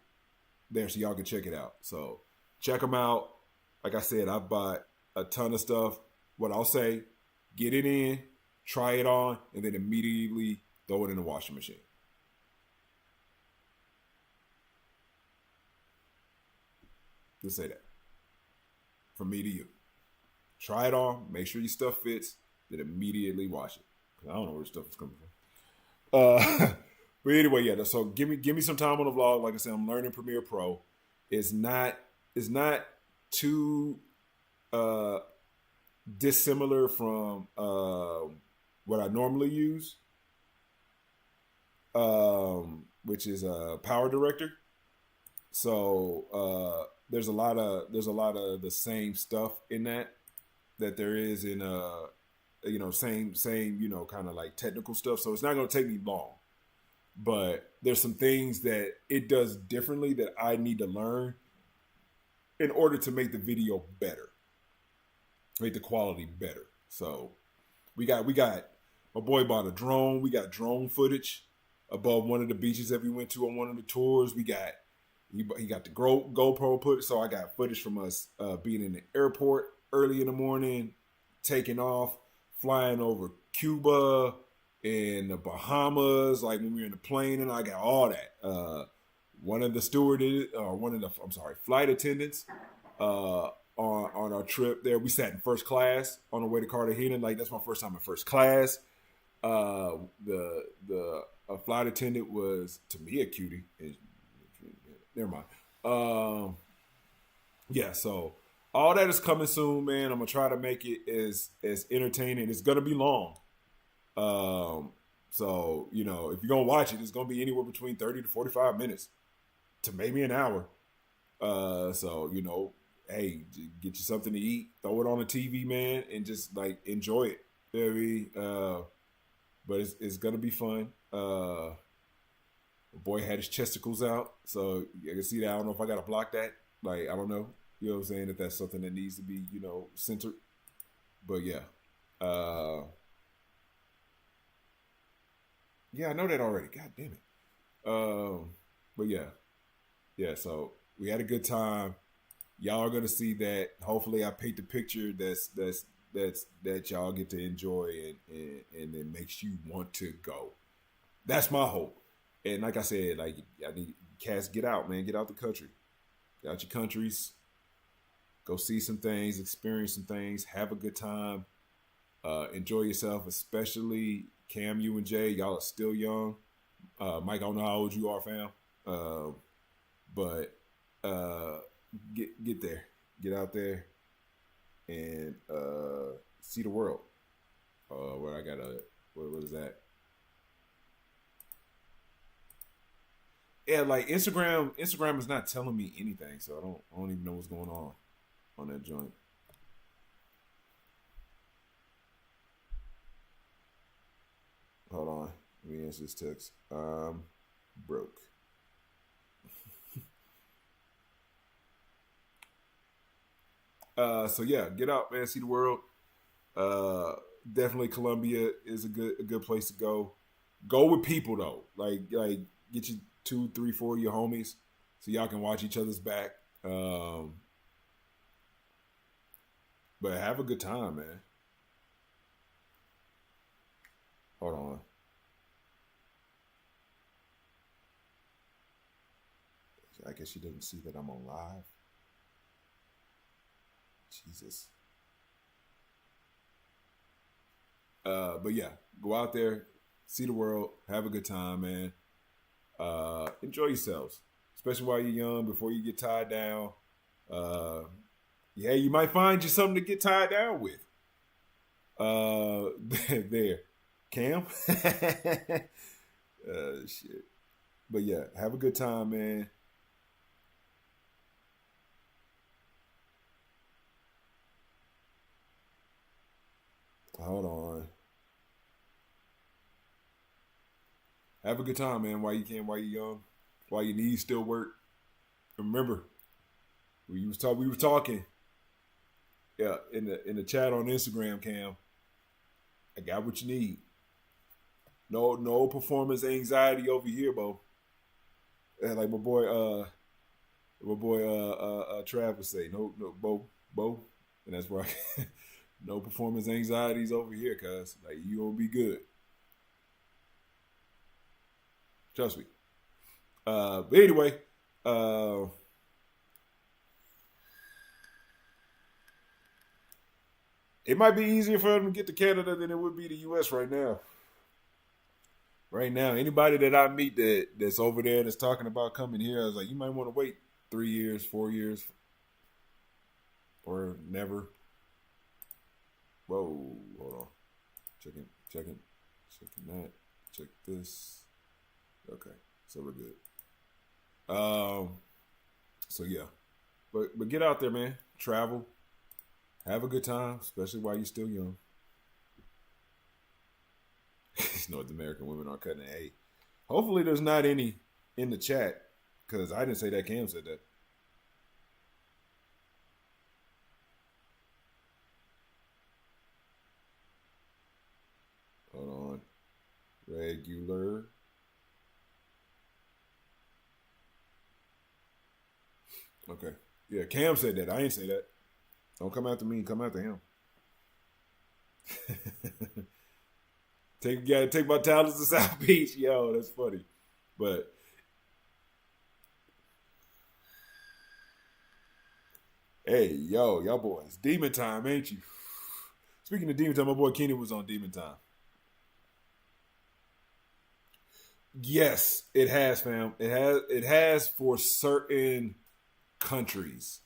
there so y'all can check it out. So check them out. Like I said, I bought a ton of stuff. What I'll say, get it in, try it on, and then immediately throw it in the washing machine. Just say that. From me to you. Try it on, make sure your stuff fits, then immediately wash it. I don't know where the stuff is coming from. But anyway, yeah. So give me some time on the vlog. Like I said, I'm learning Premiere Pro. It's not too dissimilar from what I normally use, which is a Power Director. So there's a lot of the same stuff in that there is in same kind of like technical stuff. So it's not going to take me long, but there's some things that it does differently that I need to learn in order to make the video better, make the quality better. So we got my boy bought a drone. We got drone footage above one of the beaches that we went to on one of the tours. He got the GoPro put, so I got footage from us being in the airport early in the morning, taking off, flying over Cuba and the Bahamas, like when we were in the plane, and I got all that. One of the flight attendants on our trip there, we sat in first class on the way to Cartagena. Like that's my first time in first class. The flight attendant was, to me, a cutie. Never mind. Yeah, so all that is coming soon, man. I'm gonna try to make it as entertaining. It's gonna be long. So if you're gonna watch it, it's gonna be anywhere between 30 to 45 minutes to maybe an hour. So hey, get you something to eat, throw it on the TV, man, and just like enjoy it. Very, but it's gonna be fun. The boy had his chesticles out, so I can see that. I don't know if I gotta block that. Like, I don't know. You know what I'm saying? If that's something that needs to be, centered. But yeah. Yeah, I know that already. God damn it. But yeah. Yeah, so we had a good time. Y'all are gonna see that. Hopefully I paint the picture that y'all get to enjoy and it makes you want to go. That's my hope. And like I said, like I need cats, get out, man. Get out the country. Get out your countries. Go see some things, experience some things, have a good time. Enjoy yourself, especially Cam, you and Jay. Y'all are still young. Mike, I don't know how old you are, fam. But get there. Get out there and see the world. What is that? Yeah, like Instagram is not telling me anything, so I don't even know what's going on that joint. Hold on, let me answer this text. Broke. So yeah, get out, man, see the world. Definitely Colombia is a good place to go. Go with people though, like get you 2, 3, 4 of your homies so y'all can watch each other's back. But have a good time, man. Hold on. I guess she doesn't see that I'm on live. Jesus. But yeah, go out there, see the world, have a good time, man. Enjoy yourselves, especially while you're young, before you get tied down. Yeah, you might find you something to get tied down with. There, Cam. Shit. But yeah, have a good time, man. Hold on. Have a good time, man. While you can, while you're young, while your knees still work. Remember, we was talking. Yeah, in the chat on Instagram, Cam. I got what you need. No performance anxiety over here, Bo. And like my boy Trav would say, no, Bo, and that's why no performance anxieties over here, cuz like you gonna be good. Trust me. But anyway, it might be easier for them to get to Canada than it would be the US right now. Right now, anybody that I meet that's over there that's talking about coming here, I was like, you might want to wait 3 years, 4 years, or never. Whoa, hold on. Checking that. Check this. Okay, so we're good. So yeah. But get out there, man. Travel. Have a good time, especially while you're still young. North American women are cutting A. Hopefully there's not any in the chat, because I didn't say that. Cam said that. Hold on. Regular. Okay. Yeah, Cam said that. I ain't say that. Don't come after me. Come after him. Take my talents to South Beach. Yo, that's funny. But hey, yo, y'all boys. Demon time, ain't you? Speaking of demon time, my boy Kenny was on demon time. Yes, it has, fam. It has for certain countries.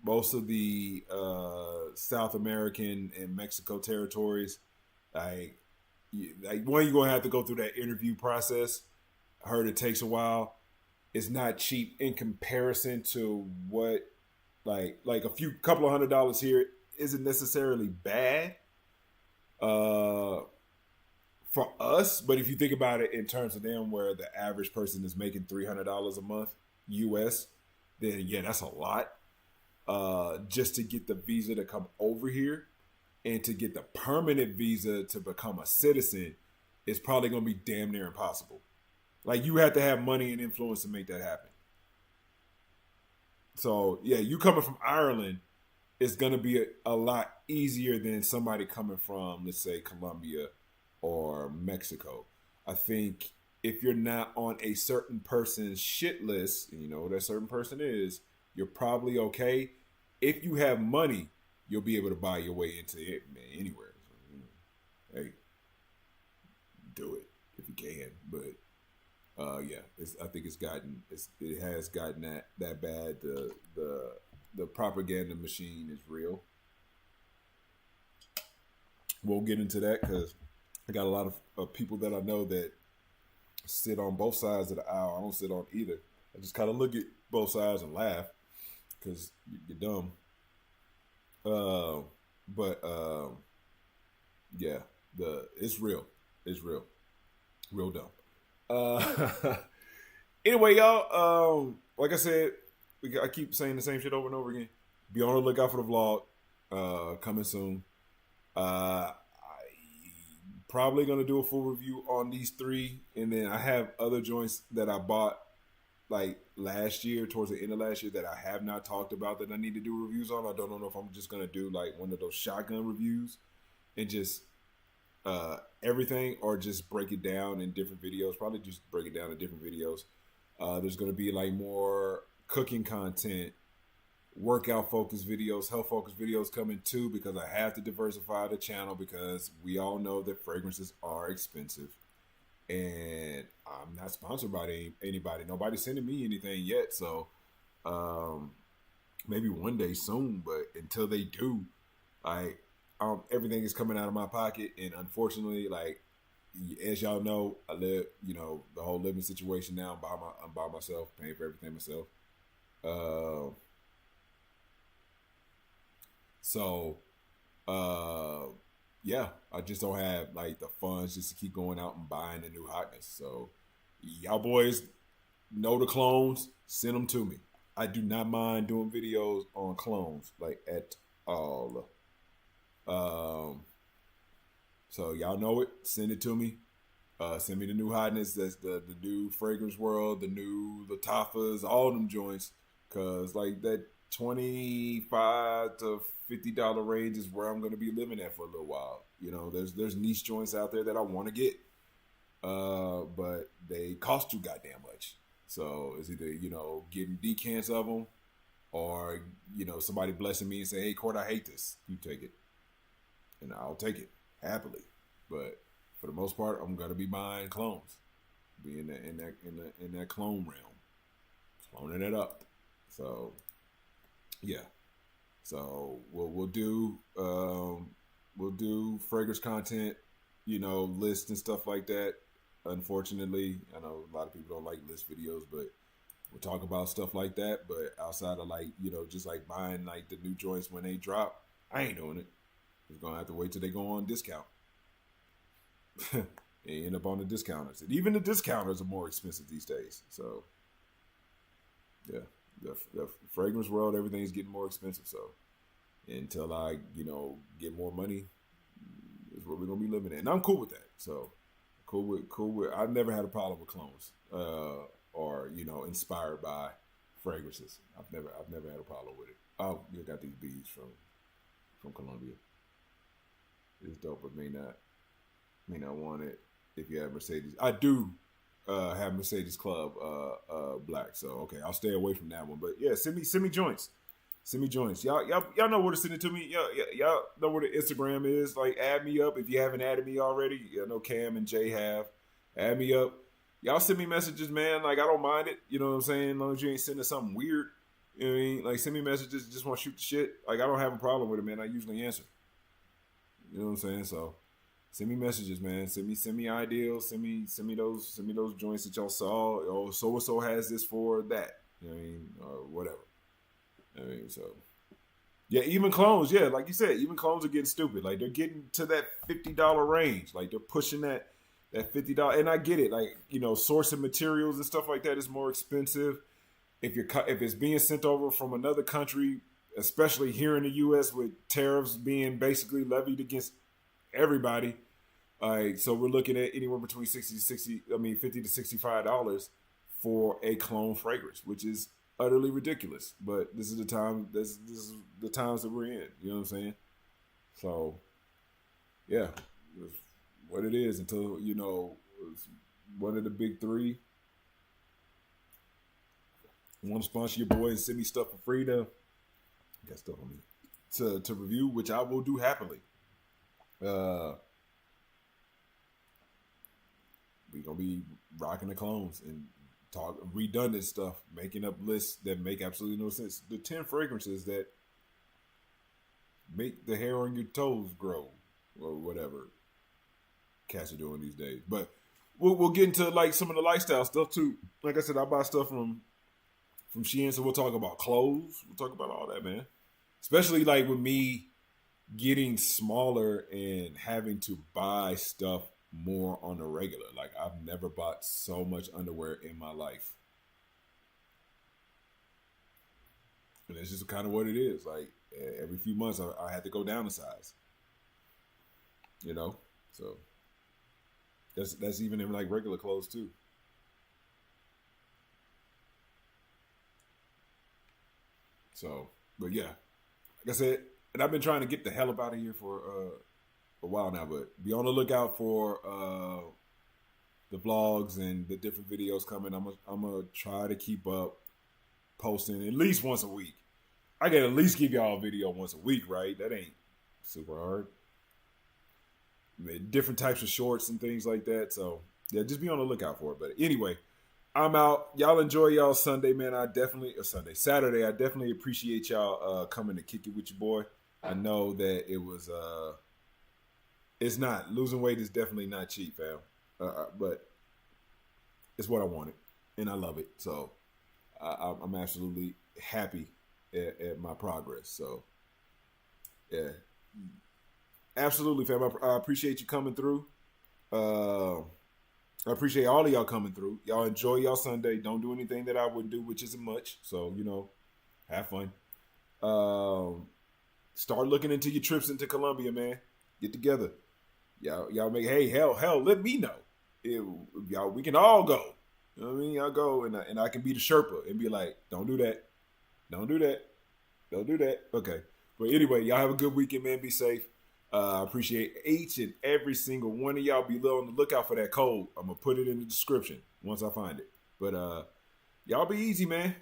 Most of the South American and Mexico territories, like one, you're gonna have to go through that interview process. I heard it takes a while. It's not cheap in comparison to what like a couple of $100 here isn't necessarily bad for us, but if you think about it in terms of them, where the average person is making $300 a month US, then yeah, that's a lot. Just to get the visa to come over here and to get the permanent visa to become a citizen is probably going to be damn near impossible. Like, you have to have money and influence to make that happen. So yeah, you coming from Ireland is going to be a lot easier than somebody coming from, let's say, Colombia or Mexico. I think if you're not on a certain person's shit list, and you know what that certain person is, you're probably okay. If you have money, you'll be able to buy your way into it, man, anywhere. So, hey, do it if you can. But yeah, I think it has gotten that bad. The propaganda machine is real. Won't get into that because I got a lot of people that I know that sit on both sides of the aisle. I don't sit on either. I just kind of look at both sides and laugh because you're dumb. But yeah, it's real. It's real. Real dumb. Anyway, y'all, like I said, I keep saying the same shit over and over again. Be on the lookout for the vlog coming soon. I probably gonna do a full review on these 3, and then I have other joints that I bought like last year, towards the end of last year, that I have not talked about that I need to do reviews on. I don't know if I'm just gonna do like one of those shotgun reviews and just everything, or just break it down in different videos. Probably just break it down in different videos. There's gonna be like more cooking content workout focused videos, health focused videos coming too, because I have to diversify the channel because we all know that fragrances are expensive. And I'm not sponsored by anybody. Nobody's sending me anything yet. So maybe one day soon, but until they do, like everything is coming out of my pocket. And unfortunately, like as y'all know, I live, the whole living situation now. I'm by myself, paying for everything myself. Uh, so, uh, yeah, I just don't have like the funds just to keep going out and buying the new hotness. So, y'all boys know the clones, send them to me. I do not mind doing videos on clones, like at all. Um, so y'all know it. Send it to me. Send me the new hotness. That's the new fragrance world, the new Latafas, all them joints. Cause like that $25 to $50 range is where I'm gonna be living at for a little while. There's niche joints out there that I want to get, but they cost too goddamn much. So it's either getting decants of them, or somebody blessing me and say, "Hey, Court, I hate this. You take it," and I'll take it happily. But for the most part, I'm gonna be buying clones, be in that clone realm, cloning it up. So yeah, so we'll do fragrance content, lists and stuff like that. Unfortunately, I know a lot of people don't like list videos, but we'll talk about stuff like that. But outside of just like buying like the new joints when they drop, I ain't doing it. Just gonna have to wait till they go on discount. And end up on the discounters. And even the discounters are more expensive these days. So yeah, the fragrance world, everything's getting more expensive. So until I, get more money, is what we're gonna be living in. And I'm cool with that. So cool with I've never had a problem with clones. Or inspired by fragrances. I've never had a problem with it. Oh, you got these beads from Colombia. It's dope, but may not want it if you have Mercedes. I do have Mercedes Club black, so okay, I'll stay away from that one. But yeah, send me joints. Send me joints. Y'all know where to send it to me. Y'all know where the Instagram is. Like, add me up if you haven't added me already. I know Cam and Jay have. Add me up. Y'all send me messages, man. Like, I don't mind it. You know what I'm saying? As long as you ain't sending something weird. You know what I mean? Like, send me messages. Just want to shoot the shit. Like, I don't have a problem with it, man. I usually answer. You know what I'm saying? So, send me messages, man. Send me ideals. Send me those joints that y'all saw. Oh, so and so has this for that. You know what I mean? Or whatever. I mean, so yeah, even clones. Yeah, like you said, even clones are getting stupid. Like, they're getting to that $50 range. Like, they're pushing that $50, and I get it. Like, sourcing materials and stuff like that is more expensive. If it's being sent over from another country, especially here in the U.S. with tariffs being basically levied against everybody, so we're looking at anywhere between $50 to $65 for a clone fragrance, which is utterly ridiculous. But this is the time. This is the times that we're in. You know what I'm saying? So yeah. What it is until one of the big three want to sponsor your boy and send me stuff for free to got stuff on me to review, which I will do happily. We gonna be rocking the clones and talk redundant stuff, making up lists that make absolutely no sense. The 10 fragrances that make the hair on your toes grow or whatever cats are doing these days. But we'll get into like some of the lifestyle stuff too. Like I said, I buy stuff from Shien, so we'll talk about clothes. We'll talk about all that, man. Especially like with me getting smaller and having to buy stuff more on the regular. Like, I've never bought so much underwear in my life. And it's just kind of what it is. Like, every few months I had to go down a size. So that's even in like regular clothes too. So, but yeah, like I said, and I've been trying to get the hell up out of here for a while now. But be on the lookout for the vlogs and the different videos coming. I'm gonna try to keep up posting at least once a week. I can at least give y'all a video once a week, right? That ain't super hard. I mean, different types of shorts and things like that. So yeah, just be on the lookout for it. But anyway, I'm out. Y'all enjoy y'all Sunday, man. Saturday. I definitely appreciate y'all coming to kick it with your boy. I know that it was it's not, losing weight is definitely not cheap, fam. But it's what I wanted, and I love it. So I'm absolutely happy at my progress. So yeah, absolutely, fam. I appreciate you coming through. I appreciate all of y'all coming through. Y'all enjoy y'all Sunday. Don't do anything that I wouldn't do, which isn't much. So, have fun. Start looking into your trips into Colombia, man. Get together. Y'all make, hey, hell, let me know. Y'all, we can all go. You know what I mean? I'll go and I can be the Sherpa and be like, don't do that. Don't do that. Don't do that. Okay. But anyway, y'all have a good weekend, man. Be safe. I appreciate each and every single one of y'all. Be on the lookout for that code. I'm going to put it in the description once I find it. But y'all be easy, man.